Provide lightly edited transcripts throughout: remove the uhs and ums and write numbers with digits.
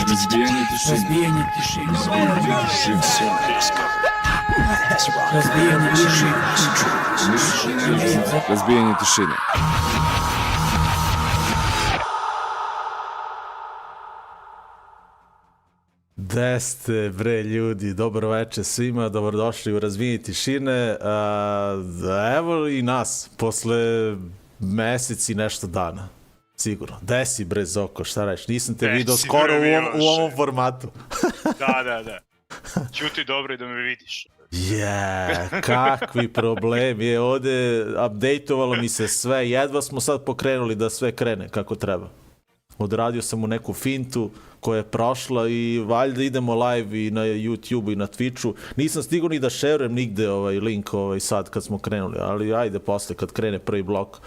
Разбиение тишины. Разбиение тишины. Разбиение тишины. Gde ste, bre, ljudi? Dobro večer svima, dobrodošli u Razbijenje tišine. Evo i nas, posle meseci nešto dana. Sigurno. Gde si, bre, Zoko, šta radiš? Nisam te vidio skoro u ovom formatu. Da. Ćuti dobro i da me vidiš. Kakvi problemi. Je ovde updateovalo mi se sve. Jedva smo sad pokrenuli da sve krene kako treba. Odradio sam mu neku fintu koja je prošla i valjda idemo live i na YouTube i na Twitchu. Nisam stigao ni da šerujem nigde link sad kad smo krenuli, ali ajde posle kad krene prvi blok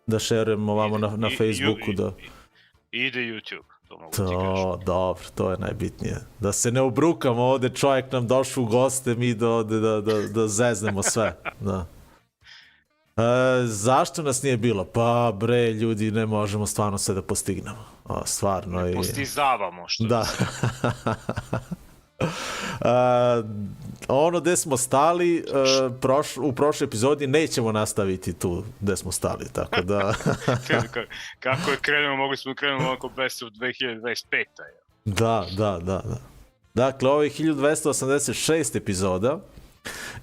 da šerujem ovamo na Facebooku. Da. Ide YouTube, to mogu ti kažem. Dobro, to je najbitnije. Da se ne obrukamo ovde, čovjek nam došao u goste, mi da zeznemo sve. Da. Zašto nas nije bilo? Pa bre, ljudi, ne možemo stvarno sve da postignemo. Stvarno. Ne postizavamo, što da. Ono gde smo stali u prošloj epizodi nećemo nastaviti tu gde smo stali, tako da... Kako je krenuo, mogli smo krenuti ovako bez u 2025. Da. Dakle, ovo je 1286 epizoda.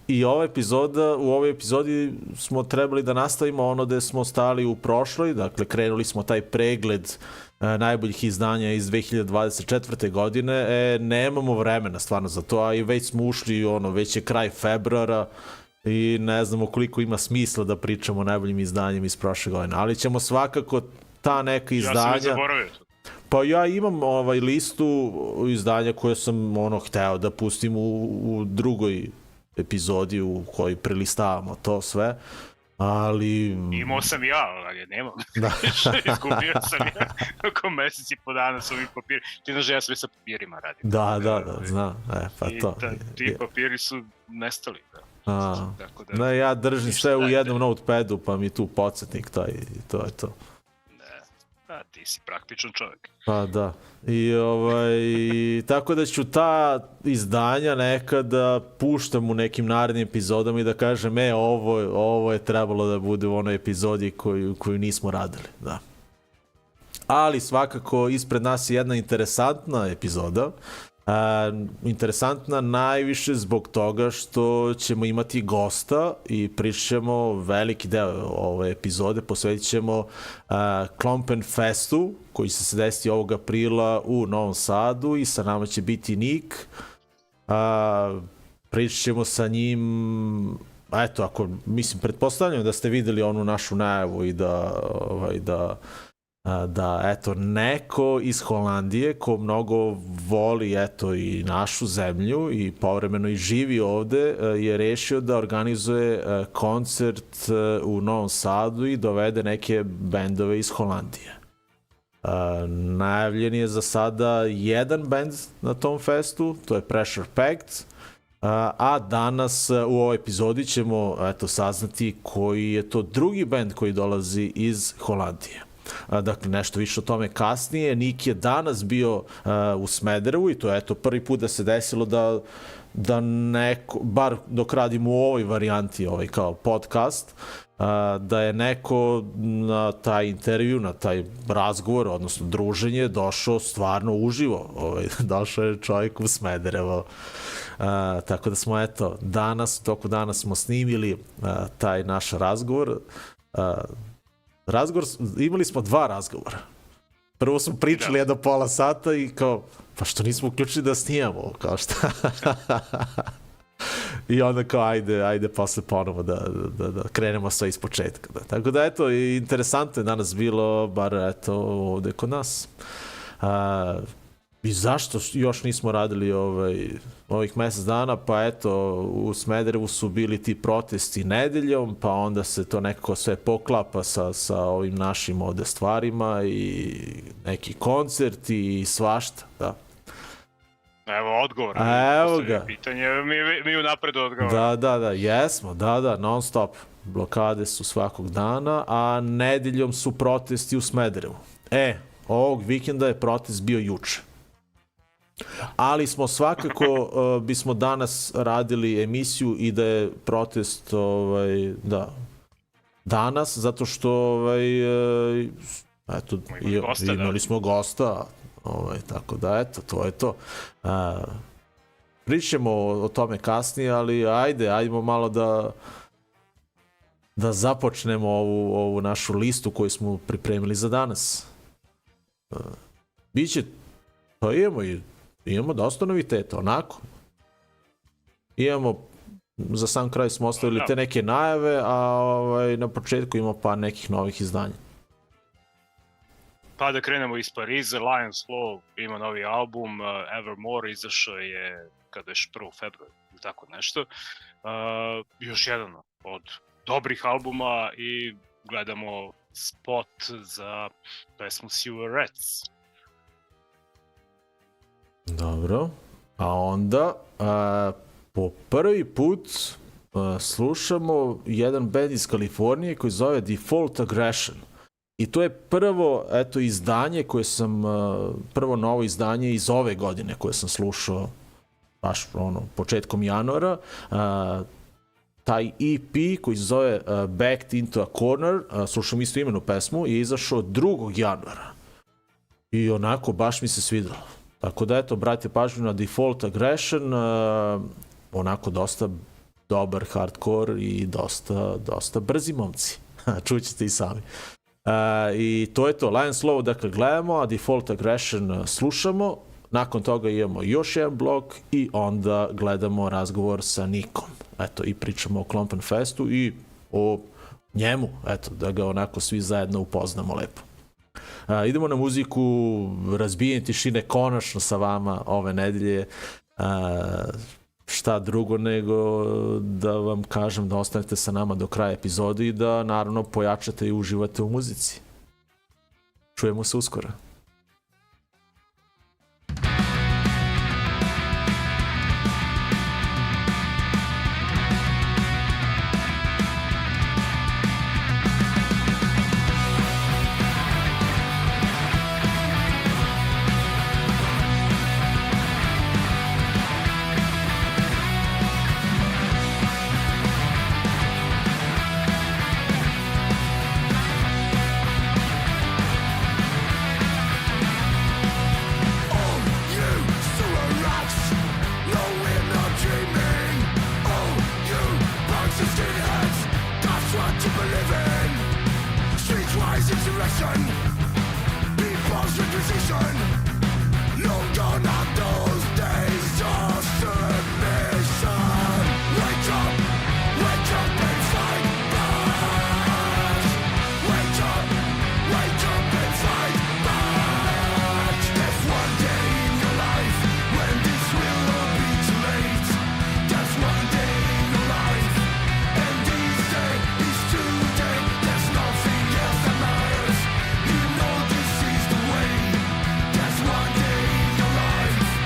I u ovoj epizodi smo trebali da nastavimo ono gde smo stali u prošloj, dakle krenuli smo taj pregled najboljih izdanja iz 2024. godine, nemamo vremena stvarno za to, a i već smo ušli, već je kraj februara i ne znamo koliko ima smisla da pričamo o najboljim izdanjima iz prošle godine, ali ćemo svakako ta neka izdanja... Ja sam zaboravio to. Pa ja imam listu izdanja koje sam hteo da pustim u drugoj epizodi u kojoj prelistavamo to sve, ali... Imao sam ja, ali nemam. Izgubio sam ja. Oko meseci po dana su mi papiri. Ti znaš, ja sve sa papirima radim. Da, znam. Pa to. Ti papiri su nestali. Da, ja držim sve u jednom notepadu, pa mi tu podsjetnik taj, i to je to. Da, ti si praktičan čovjek. Pa da. I tako da ću ta izdanja nekada puštam u nekim narednim epizodama i da kažem, ovo je trebalo da bude u onoj epizodi koju nismo radili, da. Ali svakako ispred nas je jedna interesantna epizoda. Interesantna najviše zbog toga što ćemo imati gosta i pričat ćemo veliki deo ove epizode, posvetit ćemo Klompenfestu koji će se desiti ovog aprila u Novom Sadu i sa nama će biti Niek. Pričat ćemo sa njim, pretpostavljam da ste videli onu našu najavu i da neko iz Holandije ko mnogo voli i našu zemlju i povremeno i živi ovde je rešio da organizuje koncert u Novom Sadu i dovede neke bendove iz Holandije. Najavljen je za sada jedan bend na tom festu, to je Pressure Pact, a danas u ovoj epizodi ćemo saznati koji je to drugi bend koji dolazi iz Holandije. Dakle, nešto više o tome kasnije. Niek je danas bio u Smederevu i to je prvi put da se desilo da neko, bar dok radimo u ovoj varijanti, kao podcast, da je neko na taj intervju, na taj razgovor, odnosno druženje, došao stvarno uživo. Došao je čovjek u Smederevo. Tako da smo, toku dana smo snimili taj naš razgovor. Imali smo dva razgovora. Prvo smo pričali jedno pola sata i kao, pa što nismo uključili da snijamo, kao šta? I onda kao, ajde posle ponovo da krenemo sve iz početka. Da. Tako da, interesantno je danas bilo, bar ovde kod nas. I zašto još nismo radili ovih mesec dana? Pa u Smederevu su bili ti protesti nedeljom, pa onda se to nekako sve poklapa sa ovim našim ovde stvarima i neki koncert i svašta, da. Evo odgovor. Evo ga. Pitanje, mi unapred odgovor. Da, jesmo, non stop. Blokade su svakog dana, a nedeljom su protesti u Smederevu. Ovog vikenda je protest bio juče. Ali smo svakako, bismo danas radili emisiju i da je protest, da, danas, zato što, eto, imali smo gosta, tako da, eto, to je to. Pričamo o tome kasnije, ali ajdemo malo da započnemo ovu našu listu koju smo pripremili za danas. Biće, pa imamo dosta noviteta, onako. Za sam kraj smo ostavili te neke najave, a na početku imamo par nekih novih izdanja. Pa da krenemo iz Pariza, Lions Law ima novi album, Evermore izašao je kada je 1. februar, tako nešto. Još jedan od dobrih albuma i gledamo spot za pesmu Svirati. Dobro, a onda po prvi put slušamo jedan band iz Kalifornije koji zove Default Aggression. I to je prvo, izdanje koje sam, prvo novo izdanje iz ove godine koje sam slušao baš početkom januara. Taj EP koji se zove Backed into a Corner, slušam isto imenu pesmu, je izašao 2. januara. I onako, baš mi se svidalo. Tako da, eto, obratite pažnju na Default Aggression, onako dosta dobar hardcore i dosta brzi momci. Čućete i sami. I to je to, Lions Law, dakle, gledamo, a Default Aggression slušamo. Nakon toga imamo još jedan blok i onda gledamo razgovor sa Nikom. Eto, i pričamo o Klompenfestu i o njemu, eto, da ga onako svi zajedno upoznamo lepo. Idemo na muziku, razbijanje tišine konačno sa vama ove nedelje. Šta drugo nego da vam kažem da ostanete sa nama do kraja epizode i da naravno pojačate i uživate u muzici. Čujemo se uskoro. One day in your life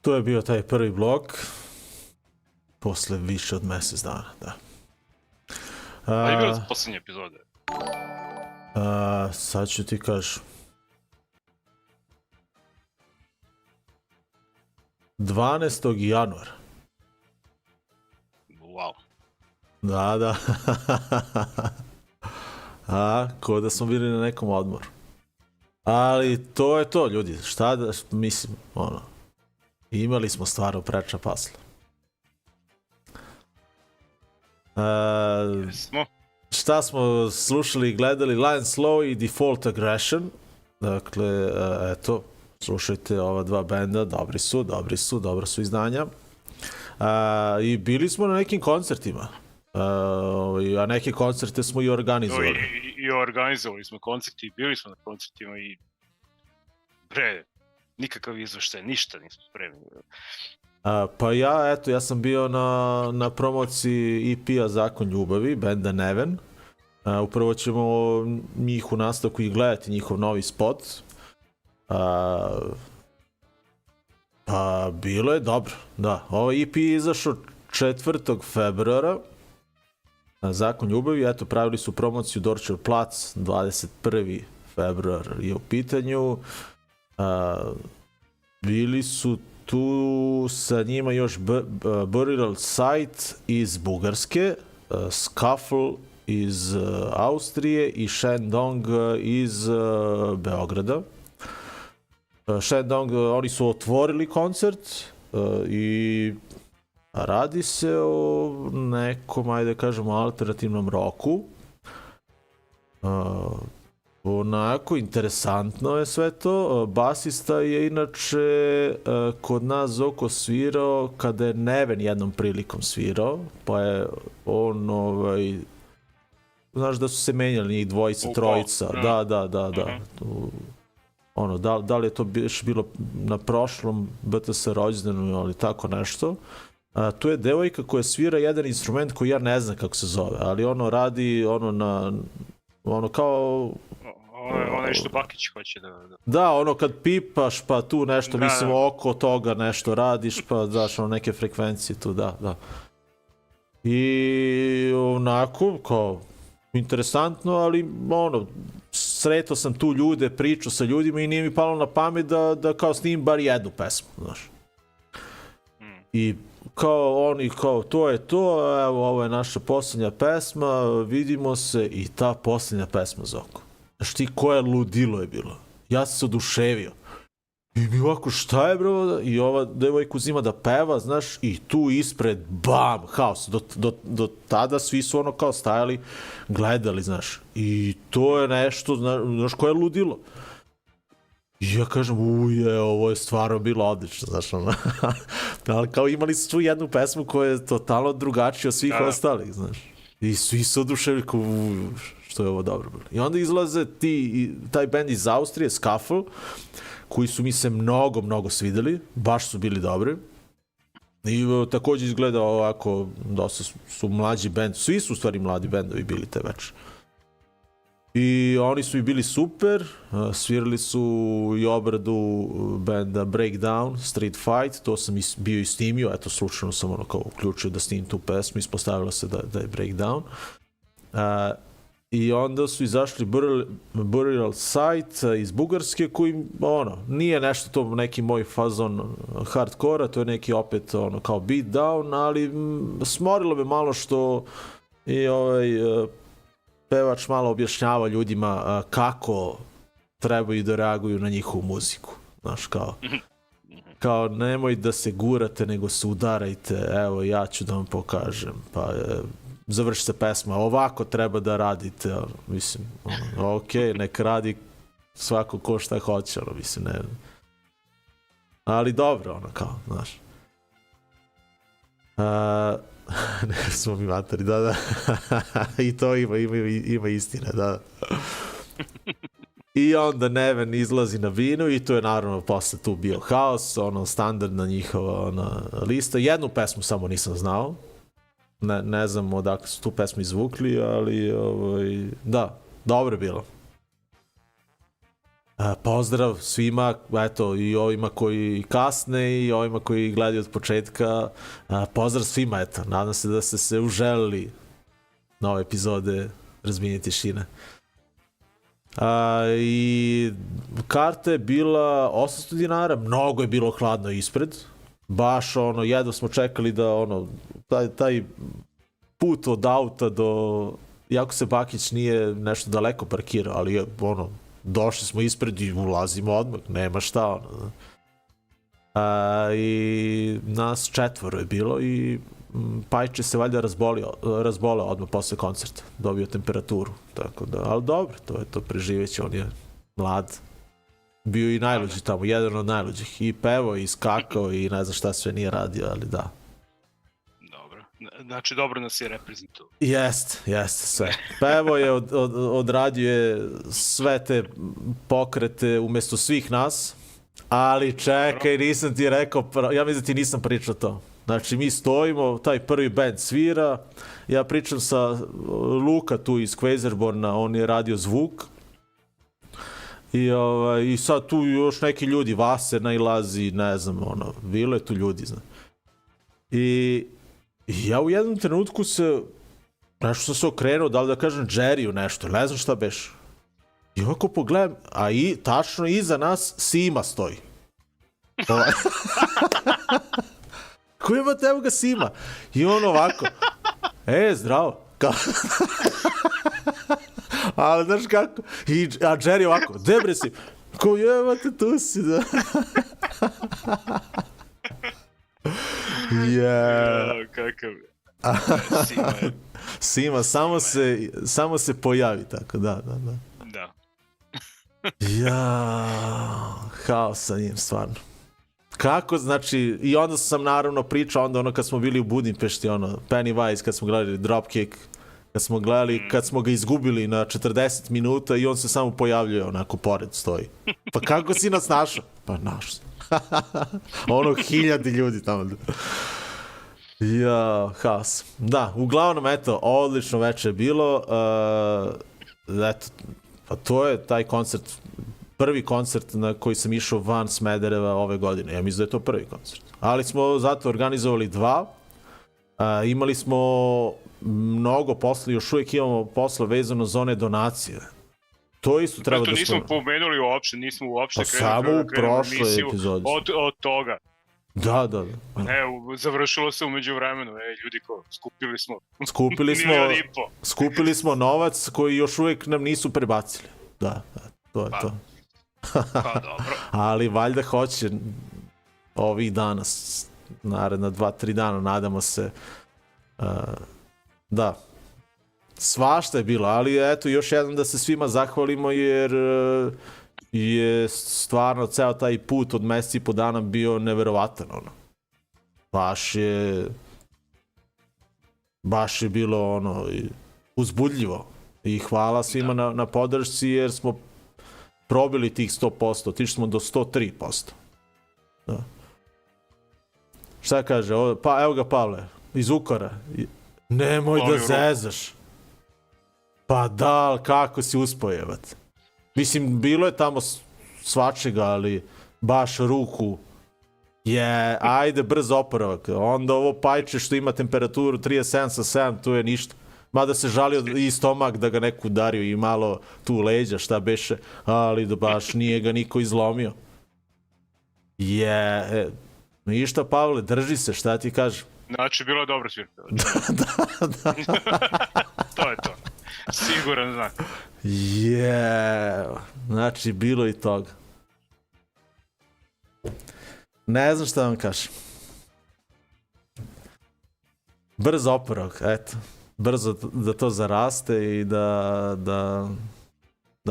To je bio taj prvi blok. Posle više od mjesec dana, da. A je bilo posljednje epizode? Sad ću ti kažem. 12. januara. Wow. Da. Ko da smo bili na nekom odmoru. Ali to je to, ljudi. Šta da, mislim, imali smo stvarno preča pasla. Šta smo slušali i gledali? Lion Slow i Default Aggression. Dakle, eto, slušajte ova dva benda, dobra su izdanja. I bili smo na nekim koncertima. A neke koncerte smo i organizovali. I organizovali smo koncerti, bili smo na koncertima i nikakav izveštaj, ništa nismo spremili. Pa ja sam bio na promociji EP-a Zakon ljubavi, benda Neven. Upravo ćemo njih u nastavku i gledati njihov novi spot. Pa bilo je dobro, da. Ovaj EP je izašao 4. februara. Zakon ljubavi, eto, pravili su promociju Dorčev plac, 21. februar je u pitanju. Bili su tu sa njima još Burial Site iz Bugarske, Scuffle iz Austrije i Shandong iz Beograda. Shandong, oni su otvorili koncert i radi se o nekom, ajde kažemo, alternativnom roku. Onako, interesantno je sve to. Basista je inače kod nas Zoko svirao kada je Neven jednom prilikom svirao, pa je on, znaš da su se menjali njih dvojica, trojica. Da. Da li je to bilo na prošlom BTS rođendanu ili tako nešto. Tu je devojka koja svira jedan instrument koji ja ne znam kako se zove, ali radi kao... Ono što Bakić hoće da... Da, kad pipaš pa tu nešto, mislim, oko toga nešto radiš, pa daš neke frekvencije tu, da. I onako, kao, interesantno, ali sretao sam tu ljude, pričao sa ljudima i nije mi palo na pamet da kao snimim bar jednu pesmu, znaš. I to je to, evo, ovo je naša posljednja pesma, vidimo se, i ta posljednja pesma, Zoko. Znaš ti koje ludilo je bilo? Ja sam se oduševio. I mi ovako, šta je, bro? I ova devojka uzima da peva, znaš, i tu ispred, bam, haos. Do tada svi su kao stajali, gledali, znaš. I to je nešto, znaš, koje je ludilo. I ja kažem, ovo je stvarno bilo odlično, znaš, ali kao imali su tu jednu pesmu koja je totalno drugačija od svih ostalih, znaš. I svi su oduševili, što je ovo dobro bilo. I onda izlaze taj band iz Austrije, Scuffle, koji su mi se mnogo svideli, baš su bili dobri. I također izgleda ovako, dosta su mlađi band, svi su u stvari mladi bendovi bili te večer. I oni su i bili super, svirali su i obradu benda Breakdown, Street Fight, to sam bio i snimio, eto slučajno sam uključio da snimim tu pesmu, ispostavilo se da je Breakdown. I onda su izašli Burial Site iz Bugarske koji, nije nešto to neki moj fazon hardkora, to je neki opet kao beatdown, ali smorilo me malo što i pevač malo objašnjava ljudima kako trebaju da reaguju na njihovu muziku. Znaš, kao nemoj da se gurate, nego se udarajte, evo ja ću da vam pokažem, pa završi se pesma, ovako treba da radite, mislim, nek radi svako ko šta hoće, mislim, ne. Ali dobro, kao, znaš. Ne smo mi materi, da. I to ima istine, da. I onda Neven izlazi na binu i to je naravno posle tu bio haos, standardna njihova lista. Jednu pesmu samo nisam znao. Ne znam odakle su tu pesmu izvukli, ali da, dobro je bilo. Pozdrav svima, eto, i ovima koji kasne i ovima koji gledaju od početka. Pozdrav svima, eto, nadam se da ste se uželili nove epizode Razbijenje tišine. I karta je bila 800 dinara, mnogo je bilo hladno ispred. Baš jedva smo čekali da taj put od auta do, jako se Bakić nije nešto daleko parkirao, ali došli smo ispred i ulazimo odmah, nema šta i nas 4 je bilo i Pajče se valjda razboleo odmah posle koncerta, dobio temperaturu, tako da, ali dobro, to je to, preživeće, on je mlad, bio i najluđi tamo, jedan od najluđih, i pevao i skakao i ne znam šta sve nije radio, ali da. Dobro, znači dobro nas je reprezentovao. Jeste, sve. Pevao je, odradio je sve te pokrete umjesto svih nas, ali čekaj, nisam ti rekao, ja mislim da ti nisam pričao to. Znači, mi stojimo, taj prvi band svira, ja pričam sa Luka tu iz Kvezerborna, on je radio zvuk. I sad tu još neki ljudi, Vase nailazi, ne znam, bilo je tu ljudi, znam. I ja u jednom trenutku nešto sam se okrenuo, da li da kažem Jerryu nešto, ne znam šta beš. I ovako pogledam, a tačno iza nas Sima stoji. Ko imate, evo ga Sima. I on ovako, zdravo. Ali znaš kako, a Jerry ovako, debre si. Ko jebate, tu si, da. Kakav je. Sima, samo se pojavi, tako, da. Haos sa njim, stvarno. Kako, znači, i onda sam naravno pričao, onda kad smo bili u Budimpešti, Pennywise, kad smo gledali Dropkick, kad smo ga izgubili na 40 minuta i on se samo pojavljuje, onako, pored stoji. Pa kako si nas našao? Pa našao sam. 1000 ljudi tamo. Haos. Da, uglavnom, eto, odlično večer je bilo. Eto, pa to je taj koncert, prvi koncert na koji sam išao van Smedereva ove godine. Ja mislim da je to prvi koncert. Ali smo zato organizovali 2. Imali smo mnogo posla, još uvijek imamo posla vezano za one donacije. To isto treba da nismo pomenuli uopšte, nismo uopšte krenuli. Samo u prošloj epizodi. Od toga. Da. Završilo se umeđu vremenu, ljudi skupili smo novac koji još uvijek nam nisu prebacili. Da, to je to. Pa dobro. Ali valjda hoće ovih dana, naredna 2-3 dana, nadamo se. Da. Svašta je bilo, ali eto, još jednom da se svima zahvalimo, jer je stvarno ceo taj put od mjeseci i po dana bio neverovatan, baš je bilo uzbudljivo i hvala svima na podršci, jer smo probili tih 100%, otišli smo do 103%. Da. Šta kaže? Pa evo ga Pavle, iz Ukora. Nemoj da zezaš. Pa da, kako si uspeo, jebat. Mislim, bilo je tamo svačega, ali baš ruku ajde, brz oporavak. Onda ovo Pajče što ima temperaturu 37 sa 7, to je ništa. Mada se žalio i stomak da ga neko udario i malo tu leđa, šta beše, ali da baš nije ga niko izlomio. Ništa, Pavle, drži se, šta ti kažem? Znači, bilo je dobro svirka. Da. To je to. Siguran znak. Znači, bilo i toga. Ne znam šta vam kažem. Brz oporavak, eto. Brzo da to zaraste i da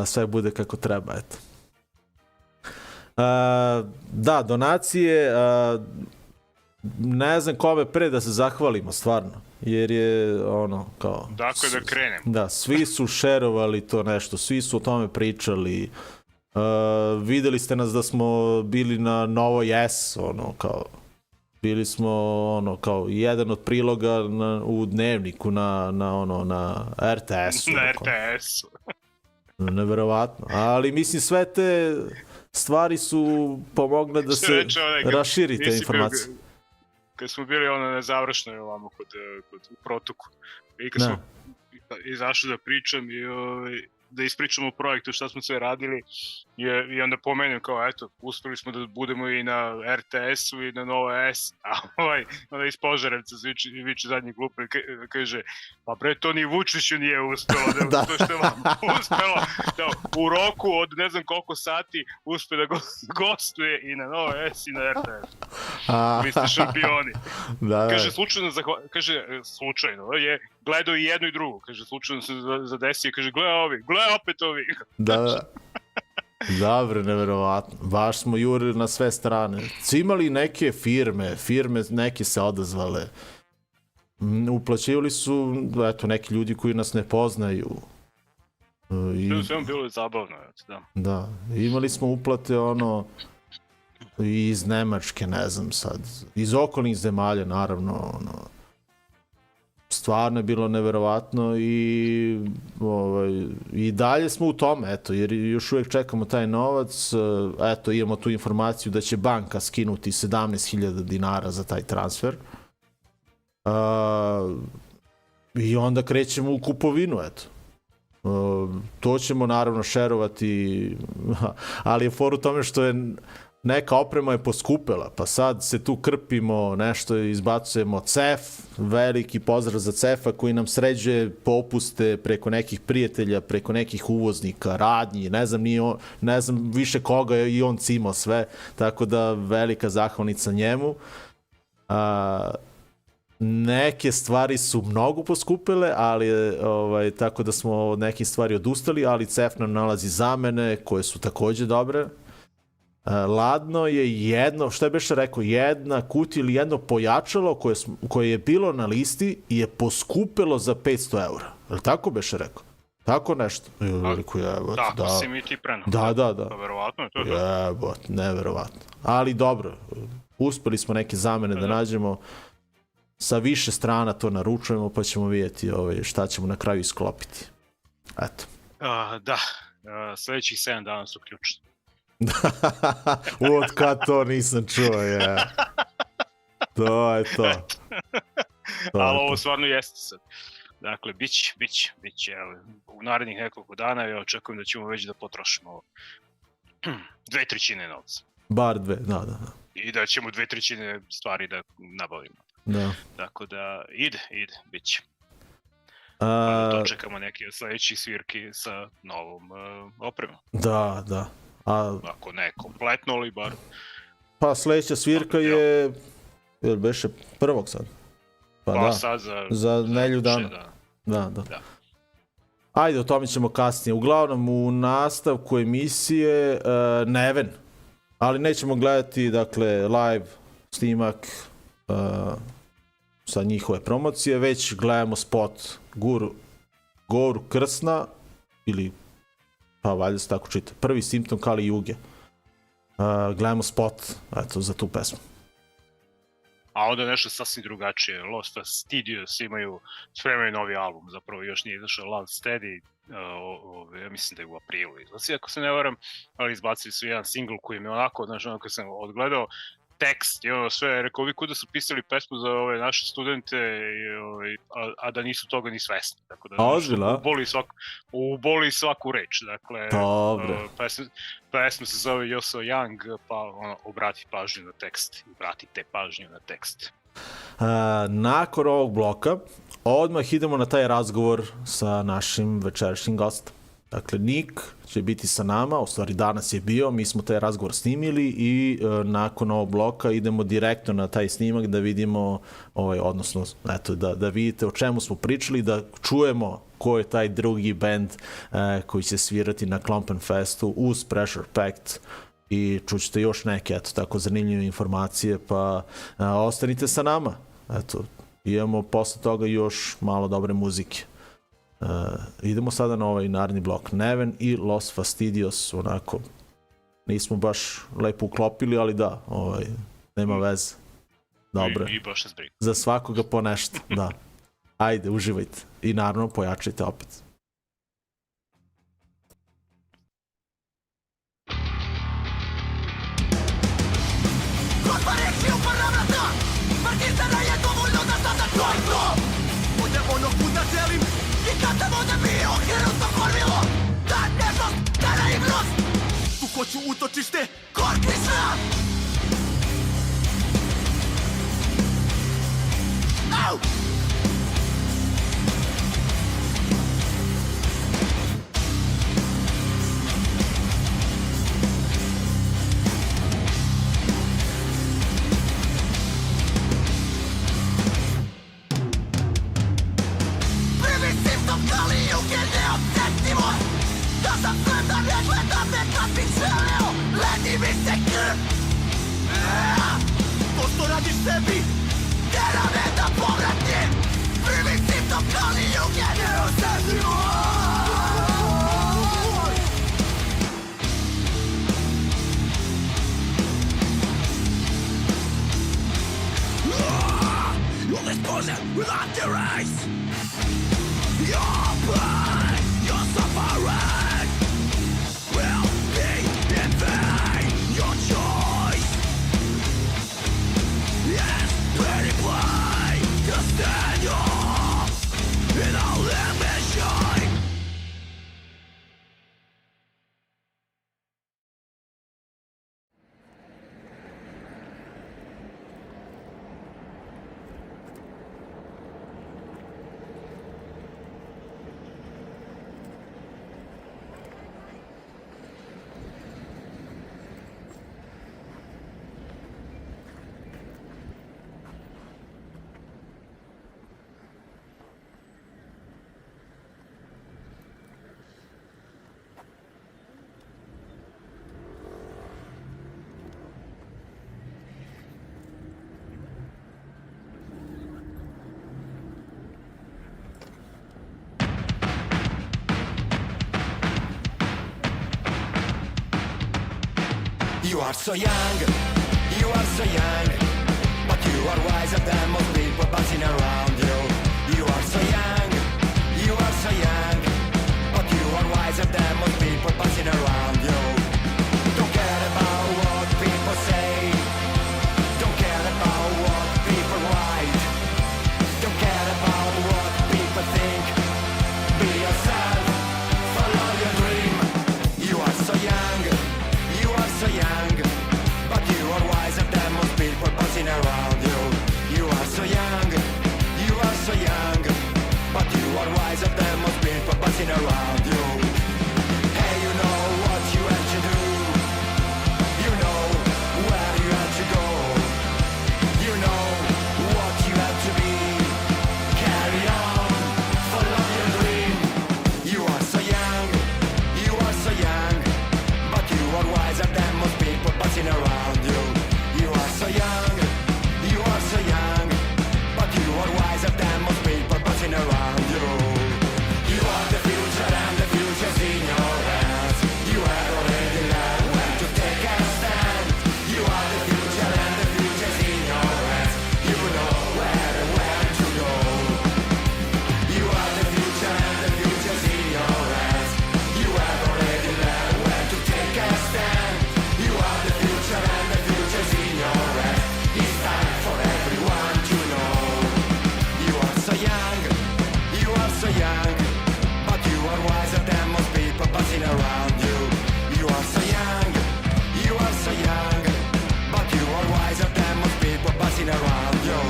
sve bude kako treba, eto. Da, donacije, ne znam kome pre da se zahvalimo, stvarno, jer je kao... Dakle, da krenem. Da, svi su šerovali to nešto, svi su o tome pričali, videli ste nas da smo bili na Novoj S, bili smo kao jedan od priloga u Dnevniku na RTS-u. Na RTS-u. Neverovatno. Ali mislim sve te stvari su pomogle da se raširi te informacije. Kad smo bili nezavršnoj ovamo kod u protoku i kad smo izašli da pričam i da ispričamo o projektu šta smo sve radili i onda pomenem kao eto, uspeli smo da budemo i na RTS-u i na Novo S, a onda iz Požarevca viče zadnji glup i kaže pa bre to ni Vučiću nije uspelo, da to što je vam uspelo da u roku od ne znam koliko sati uspe da gostuje i na Novo S i na RTS. Vi ste šampioni. Kaže slučajno je gledao i jednu i drugu, kaže slučajno se zadesio, kaže gle opet ovi. Da. Dobro, neverovatno. Baš smo jurili na sve strane. Su imali neke firme neke se odazvale. Uplaćivali su, eto, neki ljudi koji nas ne poznaju. Sve bilo je zabavno, da. Da, imali smo uplate iz Nemačke, ne znam sad, iz okolnih zemalja, naravno, stvarno je bilo neverovatno i dalje smo u tome, eto, jer još uvijek čekamo taj novac, eto, imamo tu informaciju da će banka skinuti 17.000 dinara za taj transfer i onda krećemo u kupovinu, eto. To ćemo naravno šerovati, ali je for u tome što je neka oprema je poskupela, pa sad se tu krpimo, nešto izbacujemo. CEF, veliki pozdrav za CEF-a koji nam sređuje popuste preko nekih prijatelja, preko nekih uvoznika, radnji, ne znam više koga je i on cimao sve, tako da velika zahvalnica njemu. Neke stvari su mnogo poskupile, ali tako da smo od nekih stvari odustali, ali CEF nam nalazi zamene koje su takođe dobre. Ladno je šta je beše rekao, jedna kutija ili jedno pojačalo koje je bilo na listi je poskupilo za 500 eura. Je li tako beše rekao? Tako nešto. Tako si mi ti prenao. Da. Verovatno je to. Neverovatno. Ali dobro, uspeli smo neke zamene da nađemo. Sa više strana to naručujemo, pa ćemo vidjeti šta ćemo na kraju isklopiti. Eto. Da, sljedećih 7 dana su ključni. Od kad to nisam čuo, je. To je to. Ali ovo stvarno jeste sad. Dakle, biće. U narednih nekoliko dana ja očekujem da ćemo već da potrošimo 2/3 novca. Bar 2, da. I da ćemo 2/3 stvari da nabavimo. Da. Tako da ide, biće. To čekamo neke sljedeći svirki sa novom opremom. Da. Ako ne kompletno, ali bar... Pa sljedeća svirka je beše 1. sad. Pa sad za nedelju dana. Da. Ajde, o tome ćemo kasnije. Uglavnom, u nastavku emisije Neven. Ali nećemo gledati, dakle, live snimak sa njihove promocije, već gledamo spot Goru Krsna, ili pa valjda se tako čita, prvi simptom Kali Juge. Gledamo spot, eto, za tu pesmu. A onda nešto sasvim drugačije. Lost Studios spremaju novi album, zapravo još nije izašao Love Steady, ja mislim da je u aprilu izlazi, ako se ne varam, ali izbacili su jedan single koji mi onako, znaš, ono kad sam odgledao tekst i sve, rekao vi kuda su pisali pesmu za ove naše studente, a da nisu toga ni svesni. Tako da uboli svaku reč. Dakle, pesma se zove You're So Young, pa obrati pažnju na tekst. Obratite pažnju na tekst. Nakon ovog bloka odmah idemo na taj razgovor sa našim večerašnjim gostom. Dakle, Niek će biti sa nama, u stvari danas je bio, mi smo taj razgovor snimili i nakon ovog bloka idemo direktno na taj snimak da vidimo, odnosno, eto, da vidite o čemu smo pričali, da čujemo ko je taj drugi band koji će svirati na Klompenfestu uz Pressure Pact i čućete još neke, eto, tako zanimljive informacije, pa ostanite sa nama. Eto, imamo posle toga još malo dobre muzike. Idemo sada na ovaj naredni blok. Neven i Los Fastidios, onako, nismo baš lepo uklopili, ali da, nema veze. Dobro. I baš nas briga. Za svakoga po nešto, da. Ajde, uživajte. I naravno, pojačajte opet. Izgleda je dovoljno da sada to je to. Budem onog puta želim i kad te vode mi okrenuto kormilo. Da nežnost, da naivnost, tu hoću utočište, gorki sram. Au! Da sam sve da ne gledam me kad bih želeo, ledi mi se krv. To što radiš sebi, tera me da povratim. Prvi simptom kali juge neosjetljivo. You'll expose it without your eyes. Your pain, your suffering will be in vain. Your choice is pretty plain to stand up in all ambition. You are so young, you are so young, but you are wiser than most people buzzing around you. You are so young, you are so young, but you are wiser than most people buzzing around you. Don't care about what people say, don't care about what people write, don't care about what people think. Be yourself, follow your dream. You are so young, you are so young, but you are wiser than most people buzzing around you. You are so young, you are so young, but you are wiser than most people buzzing around you. Hey, you know what you have to do, you know where you have to go, you know what you have to be. Carry on, follow your dream. You are so young, you are so young, but you are wiser than most people buzzing around you. You are so young, you are so young, but you are wiser than most people buzzing around you. You are the future and the future's in your hands. You have already learned when to take a stand. You are the future and the future's in your hands. You know where and when to go. You are the future and the future's in your hands. You have already learned when to take a stand. You are the future and the future's in your hands. It's time for everyone to know. You are so young, you are so young, but you are wiser than most people buzzing around you. You are so young, you are so young, but you are wiser than most people buzzing around you.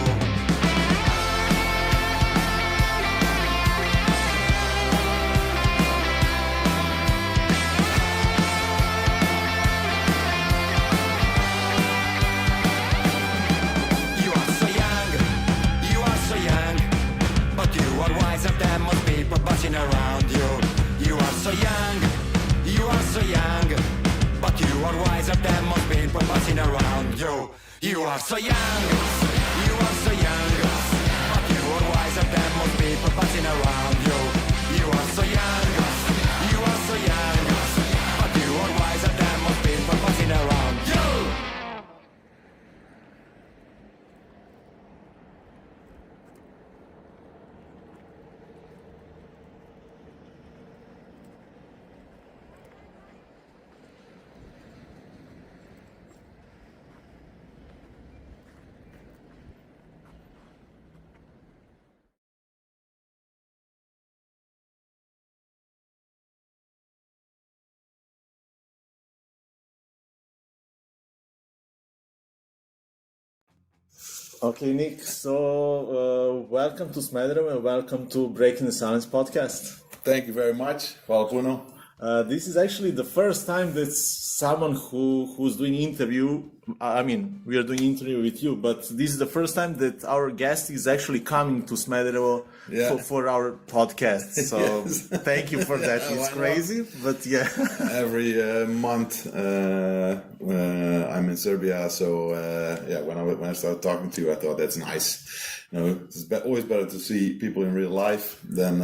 You are so young, you are so young, but you are wiser than most people buzzing around you. You are so young, you are so young, but you are wiser than most people buzzing around you. You are so young, you are so young, but you are wiser than most people buzzing around you. You are so young, you are so young, but you are wiser than most people buzzing around you. Okay, Nick. So, welcome to Smederevo and welcome to Breaking the Silence podcast. Thank you very much. Hvala puno. This is actually the first time that someone who's doing interview. I mean, we are doing interview with you, but this is the first time that our guest is actually coming to Smederevo for our podcast. So Yes. thank you for that. Why It's not? crazy, but yeah. Every month I'm in Serbia, so when I started talking to you, I thought that's nice. You know, it's always better to see people in real life than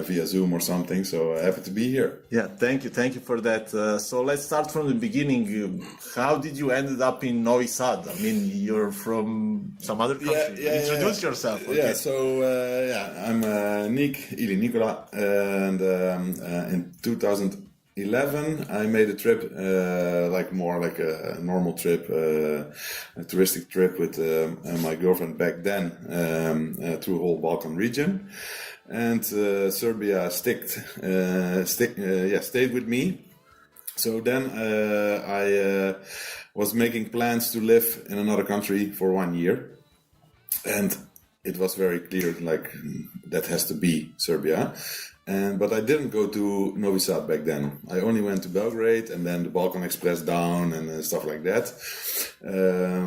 via Zoom or something. So happy to be here. Yeah, thank you for that. So let's start from the beginning. How did you ended up in Novi Sad? I mean, you're from some other country. Introduce yourself. Okay. Yeah, so I'm Niek, ili Nikola, and in 2011 I made a trip, more like a normal trip, a touristic trip with my girlfriend back then through the whole Balkan region, and Serbia stayed with me. So then I was making plans to live in another country for 1 year, and it was very clear, like, that has to be Serbia. But I didn't go to Novi Sad back then. I only went to Belgrade and then the Balkan Express down and stuff like that.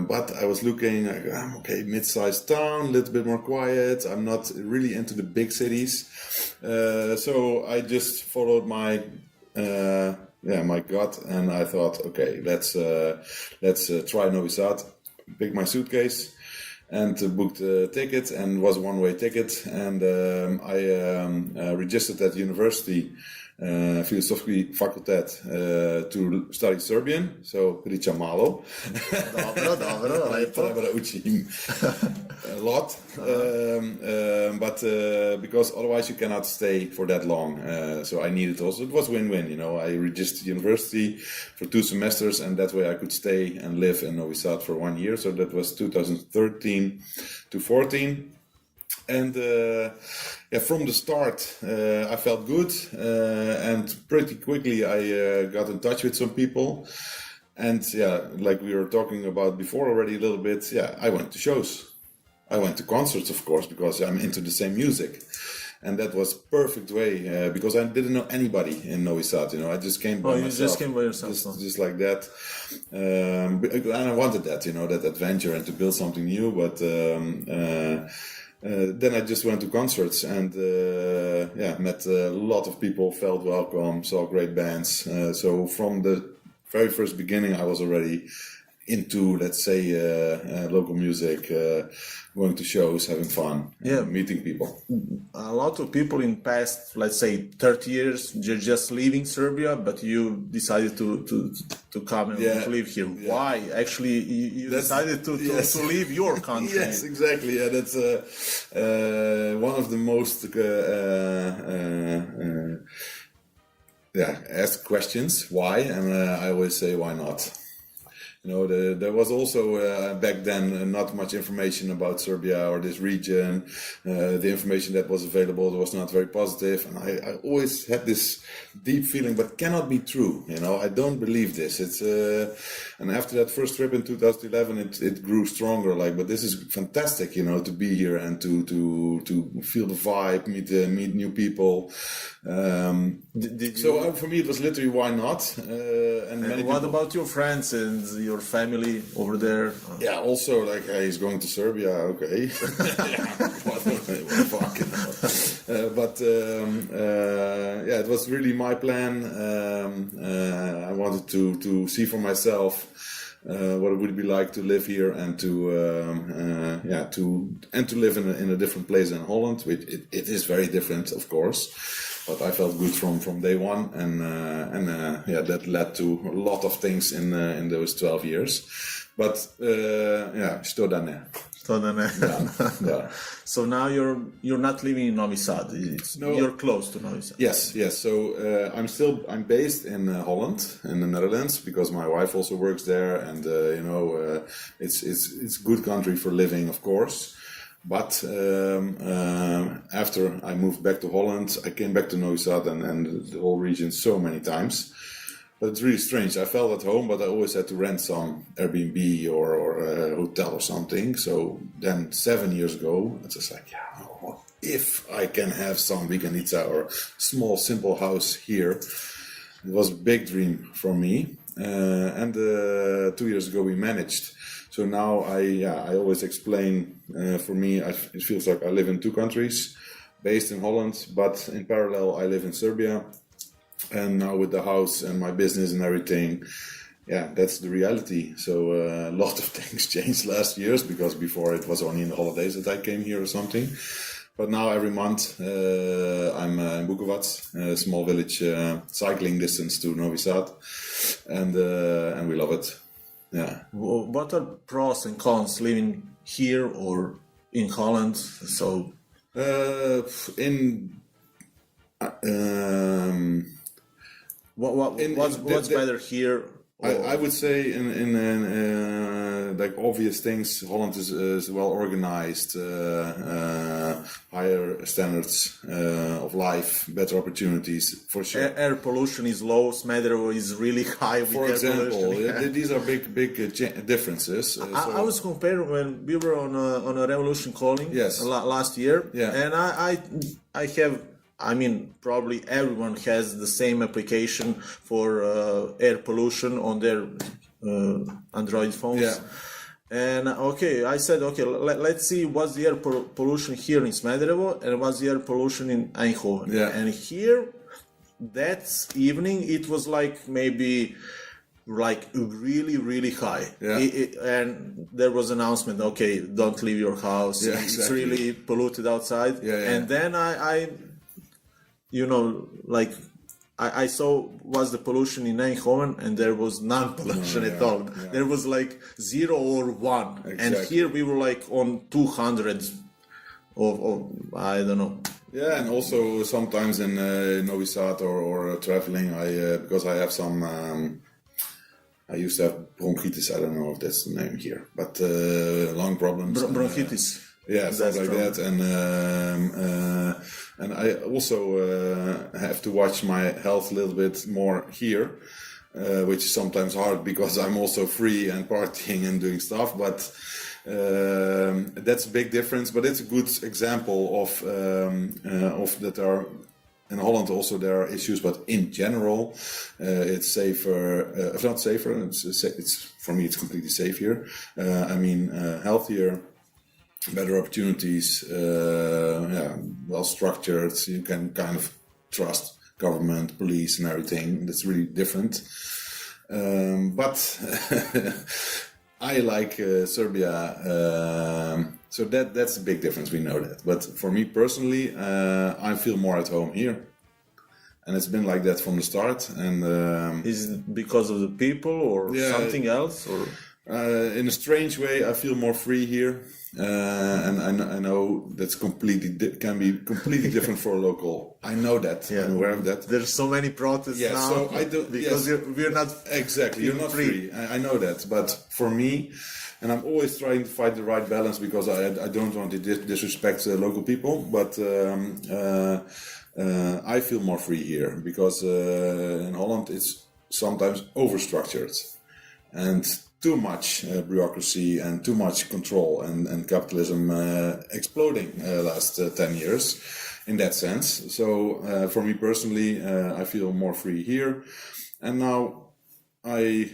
But I was looking, like, okay, mid-sized town, a little bit more quiet. I'm not really into the big cities. So I just followed my gut, and I thought, okay, let's try Novi Sad. Picked my suitcase and booked a ticket, and was a one-way ticket. And I registered at university, Filozofski fakultet, to study Serbian. So priča malo. Dobro, lepo. Treba da učim a lot, but because otherwise you cannot stay for that long. So I needed also, it was win-win, you know. I registered university for 2 semesters, and that way I could stay and live in Novi Sad for 1 year. So that was 2013 to 14. And from the start, I felt good, and pretty quickly I got in touch with some people. And like we were talking about before already a little bit, I went to shows. I went to concerts, of course, because I'm into the same music. And that was perfect way, because I didn't know anybody in Novi Sad, you know. I just came by myself. You just came by yourself. Just like that. And I wanted that, you know, that adventure and to build something new. But then I just went to concerts and met a lot of people, felt welcome, saw great bands. So from the very first beginning, I was already into, let's say, local music, going to shows, having fun, meeting people. A lot of people in past, let's say, 30 years, they're just leaving Serbia, but you decided to come and live here. Yeah. Why? Actually, you decided to leave your country. Yes, exactly. Yeah, that's one of the most asked questions. Why? And I always say, why not? You know, there was also back then not much information about Serbia or this region. The information that was available was not very positive, and I always had this deep feeling, but cannot be true. You know, I don't believe this. It's and after that first trip in 2011, it grew stronger. Like, but this is fantastic, you know, to be here and to feel the vibe, meet new people. So for me, it was literally why not. And what about your friends and your family over there? Yeah, also like, hey, he's going to Serbia, okay. What the fuck? It was really my plan. I wanted to see for myself what it would be like to live here and to live in a different place than Holland. It is very different, of course. But I felt good from day one, and that led to a lot of things in those 12 years. But što da ne. Yeah. So now you're not living in Novi Sad. You're close to Novi Sad. Yes. So I'm based in Holland, in the Netherlands, because my wife also works there, and it's good country for living, of course. But after I moved back to Holland, I came back to Novi Sad and the whole region so many times. But it's really strange. I felt at home, but I always had to rent some Airbnb or a hotel or something. So then 7 years ago, it's just like, yeah, well, if I can have some veganita or small, simple house here, it was a big dream for me. And 2 years ago we managed. So now I always explain, for me, it feels like I live in two countries, based in Holland, but in parallel I live in Serbia. And now with the house and my business and everything, yeah, that's the reality. So a lot of things changed last years, because before it was only in the holidays that I came here or something. But now every month I'm in Bukovac, a small village, cycling distance to Novi Sad, and we love it. Yeah. What are pros and cons living here or in Holland? So what's better here? I would say in like obvious things, Holland is well organized, higher standards of life, better opportunities for sure. Air pollution is low. Smederevo is really high. With For air example, pollution. these are big differences. I was comparing when we were on a revolution calling last year, and I have. I mean, probably everyone has the same application for air pollution on their Android phones. Yeah. And I said, let's see what's the air pollution here in Smederevo and what's the air pollution in Eindhoven. Yeah. And here, that evening, it was like maybe like really, really high. Yeah. And there was an announcement, don't leave your house. Yeah, It's exactly. really polluted outside. Yeah. And then I saw was the pollution in Eindhoven, and there was none pollution at all. Yeah. There was like 0 or 1. And Exactly. here we were like on 200 of I don't know. Yeah, and also sometimes in Novi Sad or traveling, because I have some. I used to have bronchitis. I don't know if that's the name here, but lung problems. Bronchitis. Yeah, That's stuff like true. that, and I also have to watch my health a little bit more here, which is sometimes hard because I'm also free and partying and doing stuff. But that's a big difference. But it's a good example of that are. In Holland also there are issues, but in general, it's safer. If not safer, it's for me it's completely safe here. I mean, healthier. Better opportunities, well structured. You can kind of trust government, police, and everything. That's really different. But I like Serbia, so that's a big difference. We know that. But for me personally, I feel more at home here, and it's been like that from the start. And Is it because of the people or something else? Or in a strange way, I feel more free here. And I know that's can be completely different for a local. I know that. Yeah. I'm aware of that. there's so many protests Yeah, now. so I do because we're not exactly. You're not free. I know that, but for me, and I'm always trying to find the right balance because I don't want to disrespect local people, but I feel more free here because in Holland it's sometimes overstructured and too much bureaucracy and too much control and capitalism exploding last 10 years in that sense. So for me personally, I feel more free here. And now I